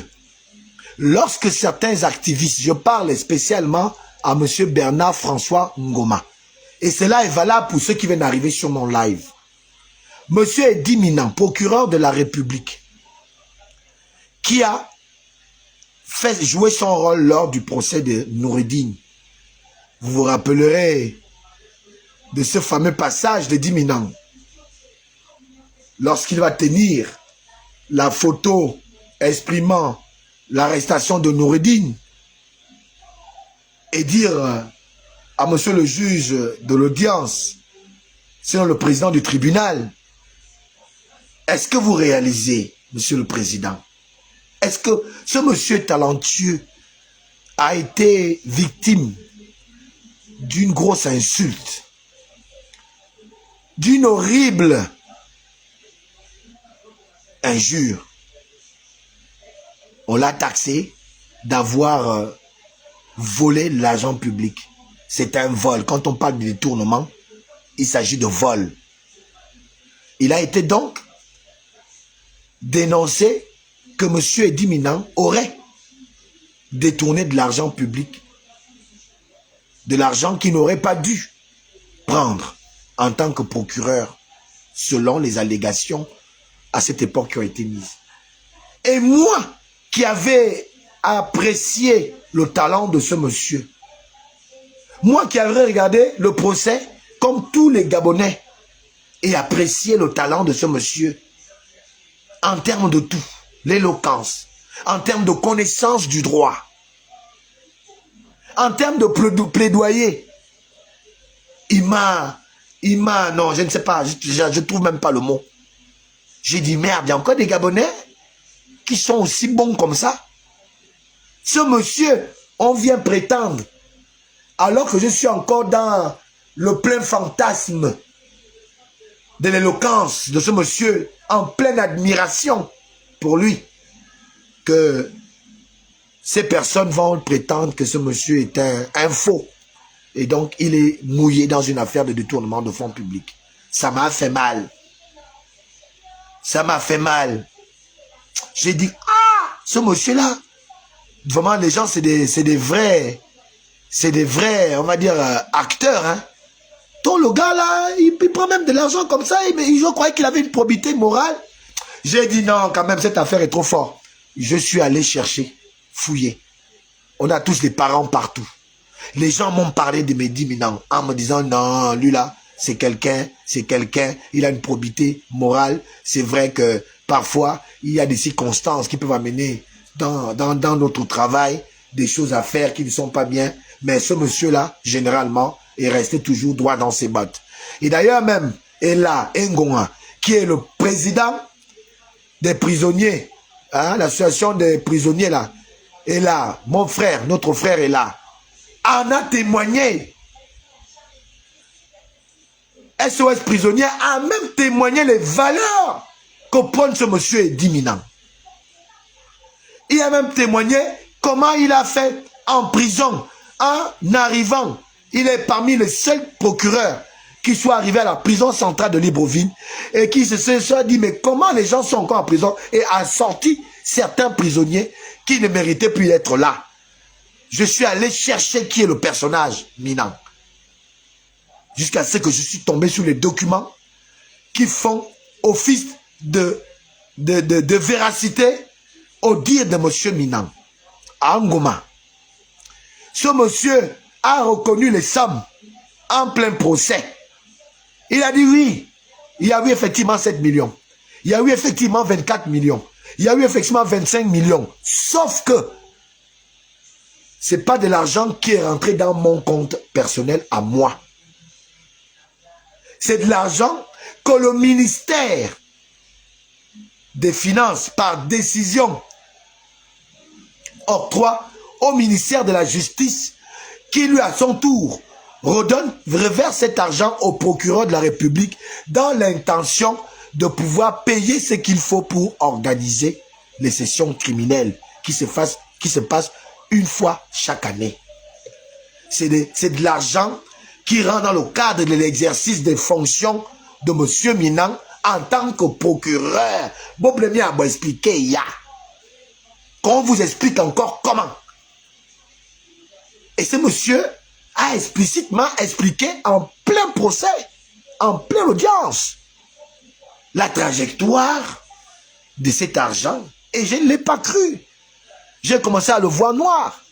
lorsque certains activistes, je parle spécialement à M. Bernard-François Ngoma, et cela est valable pour ceux qui viennent d'arriver sur mon live. M. Eddy Minant, procureur de la République, qui a fait jouer son rôle lors du procès de Noureddine. Vous vous rappellerez de ce fameux passage d'Eddy Minant, lorsqu'il va tenir la photo exprimant l'arrestation de Noureddine et dire à monsieur le juge de l'audience, selon le président du tribunal, est-ce que vous réalisez, monsieur le président, est-ce que ce monsieur talentueux a été victime d'une grosse insulte, d'une horrible injure? On l'a taxé d'avoir volé l'argent public. C'est un vol. Quand on parle de détournement, il s'agit de vol. Il a été donc dénoncé que M. Eddy Minant aurait détourné de l'argent public, de l'argent qu'il n'aurait pas dû prendre en tant que procureur, selon les allégations à cette époque qui ont été mises. Et moi, qui avais apprécié le talent de ce monsieur, moi qui avais regardé le procès comme tous les Gabonais et apprécié le talent de ce monsieur en termes de tout, l'éloquence, en termes de connaissance du droit, en termes de plaidoyer, non, je ne sais pas, je trouve même pas le mot. J'ai dit merde, il y a encore des Gabonais qui sont aussi bons comme ça. Ce monsieur, on vient prétendre, alors que je suis encore dans le plein fantasme de l'éloquence de ce monsieur, en pleine admiration pour lui, que ces personnes vont prétendre que ce monsieur est un faux. Et donc, il est mouillé dans une affaire de détournement de fonds publics. Ça m'a fait mal. Ça m'a fait mal. J'ai dit, ah, ce monsieur-là, vraiment, les gens, c'est des vrais, on va dire, acteurs, hein. Donc, le gars, là, il prend même de l'argent comme ça, mais je croyais qu'il avait une probité morale. J'ai dit, non, quand même, cette affaire est trop forte. Je suis allé chercher, fouiller. On a tous des parents partout. Les gens m'ont parlé de Mehdi Minang en me disant, non, lui là, c'est quelqu'un, il a une probité morale. C'est vrai que parfois, il y a des circonstances qui peuvent amener dans notre travail des choses à faire qui ne sont pas bien. Mais ce monsieur-là, généralement, est resté toujours droit dans ses bottes. Et d'ailleurs même, Ella Ngonga, qui est le président des prisonniers, hein, l'association des prisonniers là, est là, mon frère, notre frère est là, en a témoigné. SOS prisonnier a même témoigné les valeurs que prône ce monsieur Mehdi Minang. Il a même témoigné comment il a fait en prison, en arrivant. Il est parmi les seuls procureurs qui soient arrivés à la prison centrale de Libreville et qui se soit dit, mais comment les gens sont encore en prison, et a sorti certains prisonniers qui ne méritaient plus d'être là. Je suis allé chercher qui est le personnage Minang. Jusqu'à ce que je suis tombé sur les documents qui font office de véracité au dire de M. Minang. À Ngoma. Ce monsieur a reconnu les sommes en plein procès. Il a dit oui, il y a eu effectivement 7 millions. Il y a eu effectivement 24 millions. Il y a eu effectivement 25 millions. Sauf que ce n'est pas de l'argent qui est rentré dans mon compte personnel à moi. C'est de l'argent que le ministère des Finances, par décision, octroie au ministère de la Justice, qui lui, à son tour, reverse cet argent au procureur de la République dans l'intention de pouvoir payer ce qu'il faut pour organiser les sessions criminelles qui se passent une fois chaque année. C'est de l'argent qui rentre dans le cadre de l'exercice des fonctions de M. Minang en tant que procureur. Bon, premier à vous expliquer, il y a. Qu'on vous explique encore comment. Et ce monsieur a explicitement expliqué en plein procès, en pleine audience, la trajectoire de cet argent. Et je ne l'ai pas cru. J'ai commencé à le voir noir.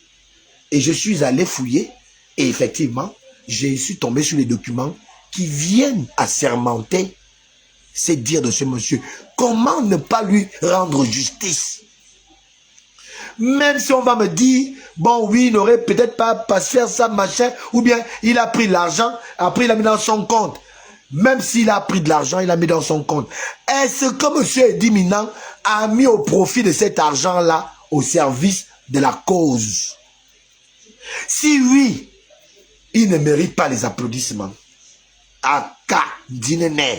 Et je suis allé fouiller. Et effectivement, je suis tombé sur les documents qui viennent assermenter ces dires de ce monsieur. Comment ne pas lui rendre justice? Même si on va me dire, bon oui, il n'aurait peut-être pas faire ça, machin, ou bien il a pris l'argent, après il a mis dans son compte. Même s'il a pris de l'argent, il a mis dans son compte. Est-ce que M. Mehdi Minang a mis au profit de cet argent-là au service de la cause? Si oui, il ne mérite pas les applaudissements. Aka, Dinene.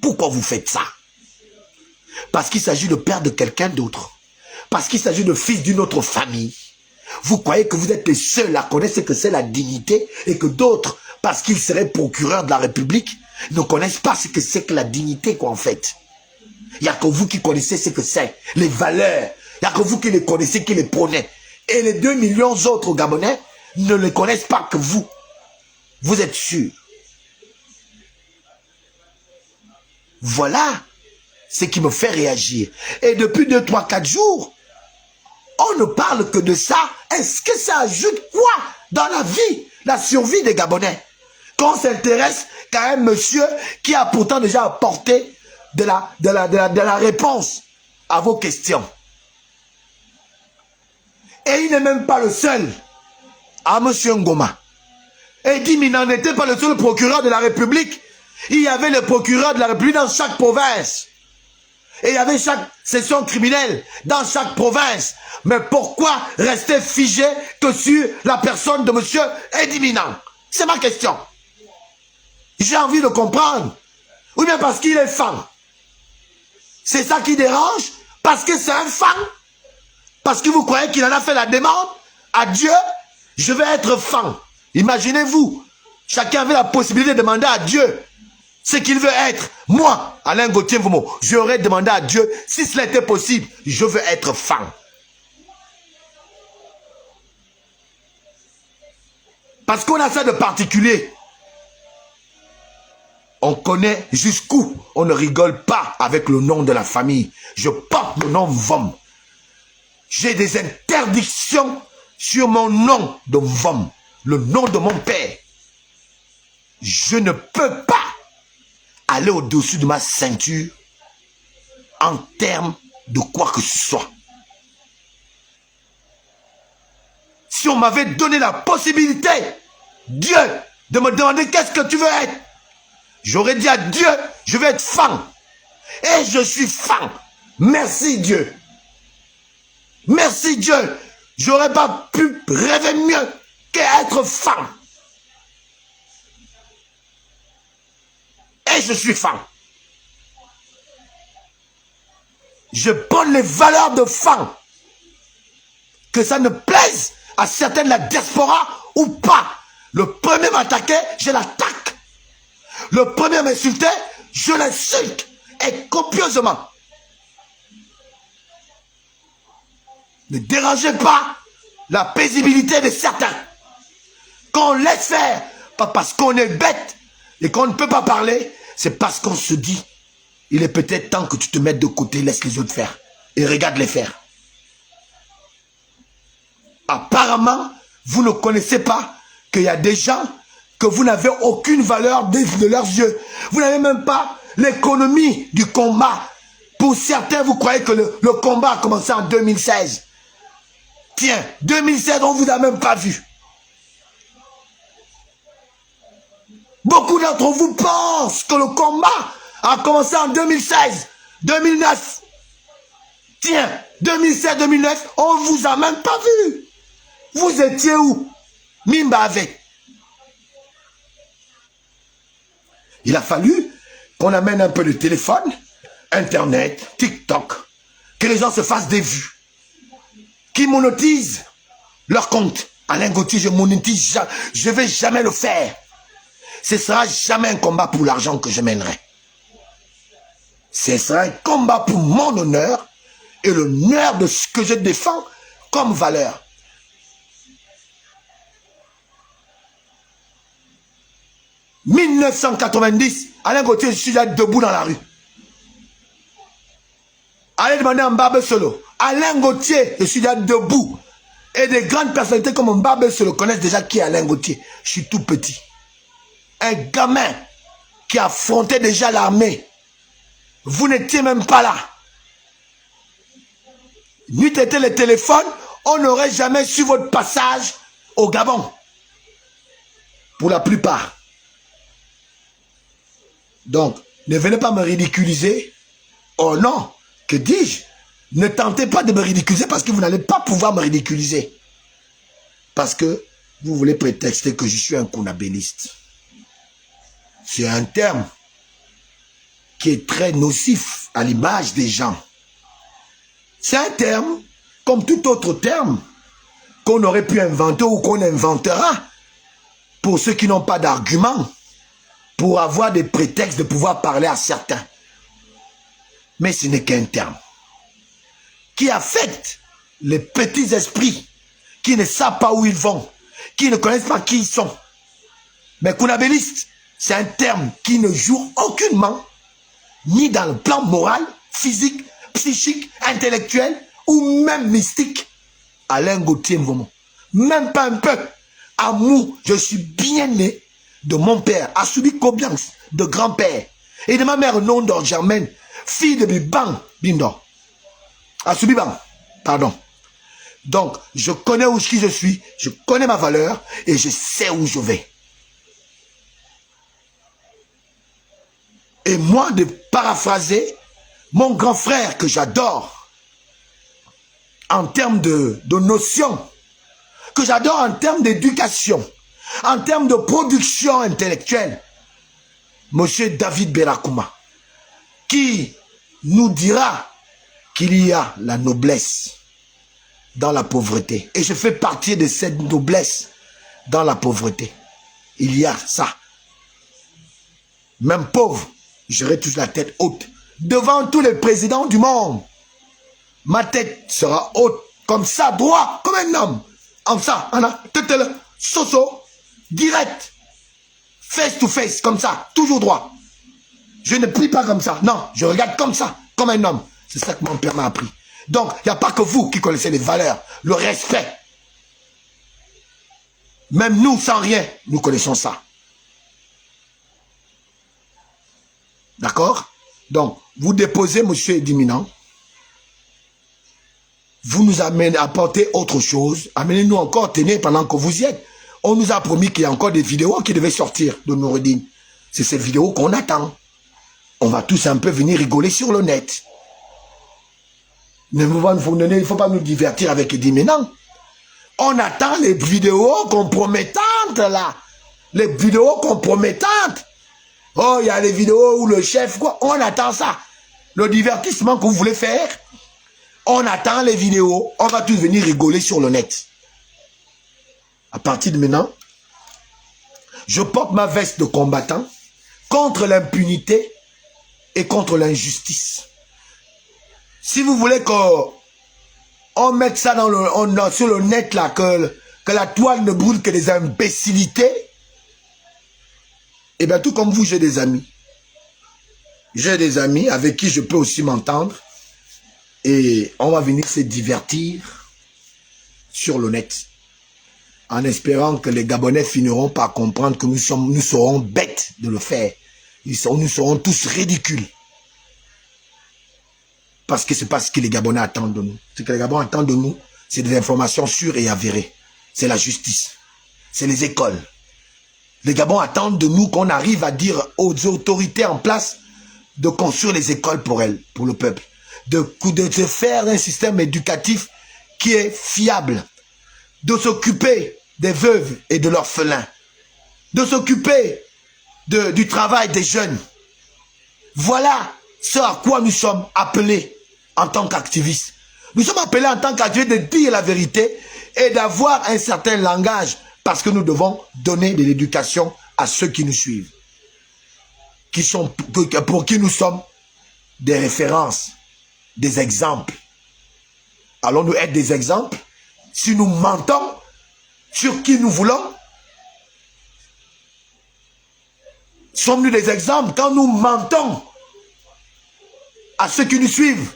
Pourquoi vous faites ça? Parce qu'il s'agit de père de quelqu'un d'autre. Parce qu'il s'agit de fils d'une autre famille. Vous croyez que vous êtes les seuls à connaître ce que c'est la dignité et que d'autres, parce qu'ils seraient procureurs de la République, ne connaissent pas ce que c'est que la dignité, quoi, en fait. Il n'y a que vous qui connaissez ce que c'est, les valeurs. Il n'y a que vous qui les connaissez, qui les prônez. Et les 2 millions autres Gabonais ne les connaissent pas que vous. Vous êtes sûrs. Voilà ce qui me fait réagir. Et depuis 2, 3, 4 jours, on ne parle que de ça. Est-ce que ça ajoute quoi dans la vie, la survie des Gabonais? Qu'on s'intéresse qu'à un monsieur qui a pourtant déjà apporté de la réponse à vos questions. Et il n'est même pas le seul. À monsieur Ngoma. Et dit, mais il n'en était pas le seul procureur de la République. Il y avait le procureur de la République dans chaque province. Et il y avait chaque session criminelle dans chaque province. Mais pourquoi rester figé que sur la personne de monsieur Mehdi Minang? C'est ma question. J'ai envie de comprendre. Ou bien parce qu'il est fan. C'est ça qui dérange? Parce que c'est un fan? Parce que vous croyez qu'il en a fait la demande à Dieu, je vais être fan. Imaginez-vous, chacun avait la possibilité de demander à Dieu ce qu'il veut être. Moi, Alain Gauthier Mvomo, j'aurais demandé à Dieu, si cela était possible, je veux être fan. Parce qu'on a ça de particulier. On connaît jusqu'où on ne rigole pas avec le nom de la famille. Je porte le nom Vom. J'ai des interdictions sur mon nom de Vom, le nom de mon père. Je ne peux pas aller au-dessus de ma ceinture en termes de quoi que ce soit. Si on m'avait donné la possibilité, Dieu, de me demander qu'est-ce que tu veux être, j'aurais dit à Dieu, je vais être fan. Et je suis fan. Merci Dieu. Merci Dieu. J'aurais pas pu rêver mieux qu'être fan. Et je suis fan. Je prends les valeurs de fan. Que ça ne plaise à certains de la diaspora ou pas. Le premier m'attaquait, je l'attaque. Le premier m'insultait, je l'insulte. Et copieusement. Ne dérangez pas la paisibilité de certains. Quand on laisse faire, pas parce qu'on est bête et qu'on ne peut pas parler, c'est parce qu'on se dit, il est peut-être temps que tu te mettes de côté, laisse les autres faire. Et regarde les faire. Apparemment, vous ne connaissez pas qu'il y a des gens que vous n'avez aucune valeur de leurs yeux. Vous n'avez même pas l'économie du combat. Pour certains, vous croyez que le combat a commencé en 2016. Tiens, 2016, on ne vous a même pas vu. Beaucoup d'entre vous pensent que le combat a commencé en 2016, 2009. Tiens, 2016, 2009, on ne vous a même pas vu. Vous étiez où? Mimba avec. Il a fallu qu'on amène un peu de téléphone, Internet, TikTok, que les gens se fassent des vues, qui monétisent leur compte. Alain Gauthier, je monétise, je ne vais jamais le faire. Ce ne sera jamais un combat pour l'argent que je mènerai. Ce sera un combat pour mon honneur et l'honneur de ce que je défends comme valeur. « 1990, Alain Gauthier, je suis là debout dans la rue. Allez demander à Mbabe Solo. Alain Gauthier, je suis là debout. Et des grandes personnalités comme Mbabe Solo connaissent déjà qui est Alain Gauthier. Je suis tout petit. Un gamin qui affrontait déjà l'armée. Vous n'étiez même pas là. N'eût été le téléphone, on n'aurait jamais su votre passage au Gabon. Pour la plupart. Donc, ne venez pas me ridiculiser. Oh non, que dis-je? Ne tentez pas de me ridiculiser parce que vous n'allez pas pouvoir me ridiculiser. Parce que vous voulez prétexter que je suis un kounabéliste. C'est un terme qui est très nocif à l'image des gens. C'est un terme, comme tout autre terme, qu'on aurait pu inventer ou qu'on inventera pour ceux qui n'ont pas d'argument, pour avoir des prétextes de pouvoir parler à certains. Mais ce n'est qu'un terme qui affecte les petits esprits qui ne savent pas où ils vont, qui ne connaissent pas qui ils sont. Mais kounabéliste, c'est un terme qui ne joue aucunement ni dans le plan moral, physique, psychique, intellectuel ou même mystique. Alain Gauthier Mvomo. Même pas un peu. Amour, je suis bien né de mon père, Assoubi Kobians, de grand-père, et de ma mère Nondo Germaine, fille de Biban Bindo. Assoubi Bang, pardon. Donc, je connais qui je suis, je connais ma valeur, et je sais où je vais. Et moi, de paraphraser mon grand frère que j'adore, en termes de notions, que j'adore en termes d'éducation, en termes de production intellectuelle, Monsieur David Berakouma, qui nous dira qu'il y a la noblesse dans la pauvreté. Et je fais partie de cette noblesse dans la pauvreté. Il y a ça. Même pauvre, j'aurai toujours la tête haute. Devant tous les présidents du monde, ma tête sera haute, comme ça, droit, comme un homme. Comme ça, soso, direct, face to face, comme ça, toujours droit. Je ne prie pas comme ça, non, je regarde comme ça, comme un homme. C'est ça que mon père m'a appris. Donc, il n'y a pas que vous qui connaissez les valeurs, le respect. Même nous, sans rien, nous connaissons ça. D'accord? Donc, vous déposez, monsieur Diminant. Vous nous apportez autre chose. Amenez-nous encore, tenez, pendant que vous y êtes. On nous a promis qu'il y a encore des vidéos qui devaient sortir de Noureddine. C'est ces vidéos qu'on attend. On va tous un peu venir rigoler sur le net. Il ne faut pas nous divertir avec Diminant. On attend les vidéos compromettantes, là. Les vidéos compromettantes. Oh, il y a les vidéos où le chef, quoi. On attend ça. Le divertissement que vous voulez faire, on attend les vidéos. On va tous venir rigoler sur le net. À partir de maintenant, je porte ma veste de combattant contre l'impunité et contre l'injustice. Si vous voulez qu'on mette ça sur le net, là, que la toile ne brûle que des imbécilités, et bien tout comme vous, j'ai des amis. J'ai des amis avec qui je peux aussi m'entendre. Et on va venir se divertir sur le net. En espérant que les Gabonais finiront par comprendre que nous serons bêtes de le faire. Nous serons tous ridicules. Parce que c'est pas ce que les Gabonais attendent de nous. Ce que les Gabonais attendent de nous, c'est des informations sûres et avérées. C'est la justice. C'est les écoles. Les Gabons attendent de nous qu'on arrive à dire aux autorités en place de construire les écoles pour elles, pour le peuple. De se faire un système éducatif qui est fiable. De s'occuper des veuves et de l'orphelin. De s'occuper du travail des jeunes. Voilà ce à quoi nous sommes appelés en tant qu'activistes. Nous sommes appelés en tant qu'activistes de dire la vérité et d'avoir un certain langage parce que nous devons donner de l'éducation à ceux qui nous suivent. Pour qui nous sommes des références, des exemples. Allons-nous être des exemples si nous mentons sur qui nous voulons? Sommes-nous des exemples quand nous mentons à ceux qui nous suivent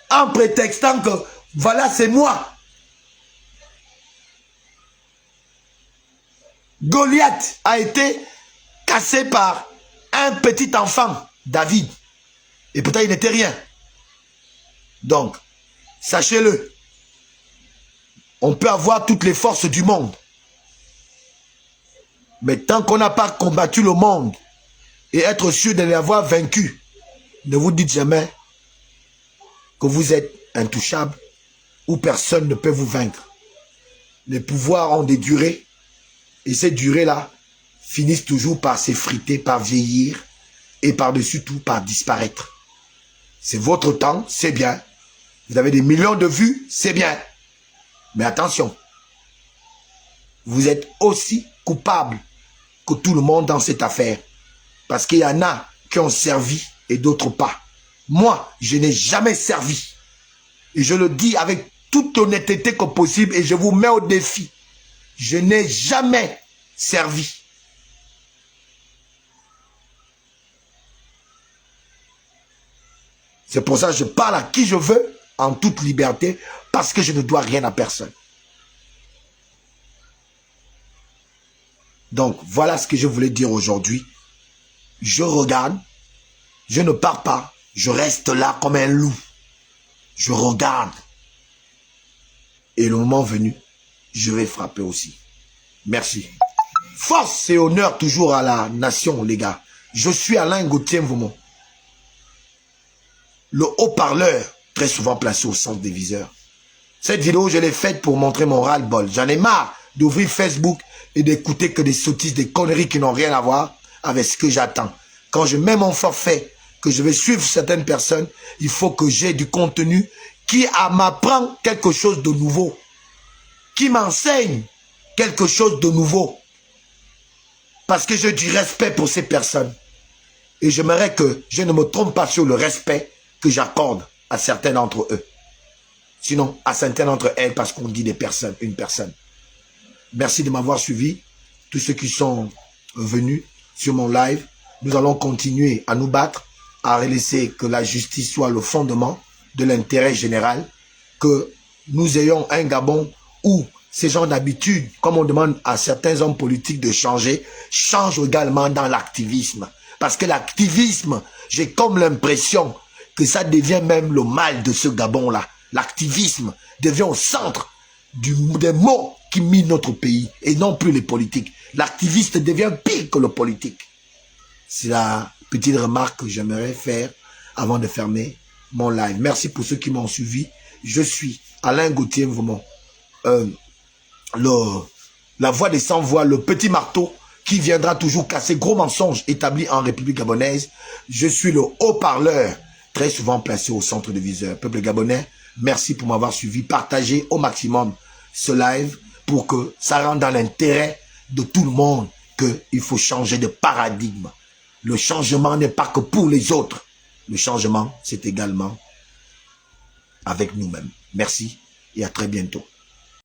en prétextant que voilà, c'est moi. Goliath a été cassé par un petit enfant, David. Et pourtant, il n'était rien. Donc, sachez-le. On peut avoir toutes les forces du monde. Mais tant qu'on n'a pas combattu le monde et être sûr de l'avoir vaincu, ne vous dites jamais que vous êtes intouchable ou personne ne peut vous vaincre. Les pouvoirs ont des durées et ces durées-là finissent toujours par s'effriter, par vieillir et par-dessus tout par disparaître. C'est votre temps, c'est bien. Vous avez des millions de vues, c'est bien. Mais attention, vous êtes aussi coupable que tout le monde dans cette affaire. Parce qu'il y en a qui ont servi et d'autres pas. Moi, je n'ai jamais servi. Et je le dis avec toute honnêteté que possible et je vous mets au défi. Je n'ai jamais servi. C'est pour ça que je parle à qui je veux, en toute liberté, parce que je ne dois rien à personne. Donc, voilà ce que je voulais dire aujourd'hui. Je regarde, je ne pars pas, je reste là comme un loup. Je regarde. Et le moment venu, je vais frapper aussi. Merci. Force et honneur toujours à la nation, les gars. Je suis Alain Gauthier Mvomo. Le haut-parleur, très souvent placé au centre des viseurs. Cette vidéo, je l'ai faite pour montrer mon ras-le-bol. J'en ai marre d'ouvrir Facebook et d'écouter que des sottises, des conneries qui n'ont rien à voir avec ce que j'attends. Quand je mets mon forfait, que je vais suivre certaines personnes, il faut que j'ai du contenu qui m'apprend quelque chose de nouveau, qui m'enseigne quelque chose de nouveau. Parce que j'ai du respect pour ces personnes. Et j'aimerais que je ne me trompe pas sur le respect que j'accorde à certains d'entre eux. Sinon, à certains d'entre elles, parce qu'on dit des personnes, une personne. Merci de m'avoir suivi. Tous ceux qui sont venus sur mon live, nous allons continuer à nous battre, à laisser que la justice soit le fondement de l'intérêt général, que nous ayons un Gabon où ces gens d'habitude, comme on demande à certains hommes politiques de changer, changent également dans l'activisme. Parce que l'activisme, j'ai comme l'impression que ça devient même le mal de ce Gabon-là. L'activisme devient au centre des maux qui minent notre pays et non plus les politiques. L'activiste devient pire que le politique. C'est la petite remarque que j'aimerais faire avant de fermer mon live. Merci pour ceux qui m'ont suivi. Je suis Alain Gauthier, vraiment. La voix des sans-voix, le petit marteau qui viendra toujours casser gros mensonges établis en République gabonaise. Je suis le haut-parleur, très souvent placé au centre de viseur. Peuple gabonais, merci pour m'avoir suivi. Partagez au maximum ce live pour que ça rentre dans l'intérêt de tout le monde qu'il faut changer de paradigme. Le changement n'est pas que pour les autres. Le changement, c'est également avec nous-mêmes. Merci et à très bientôt.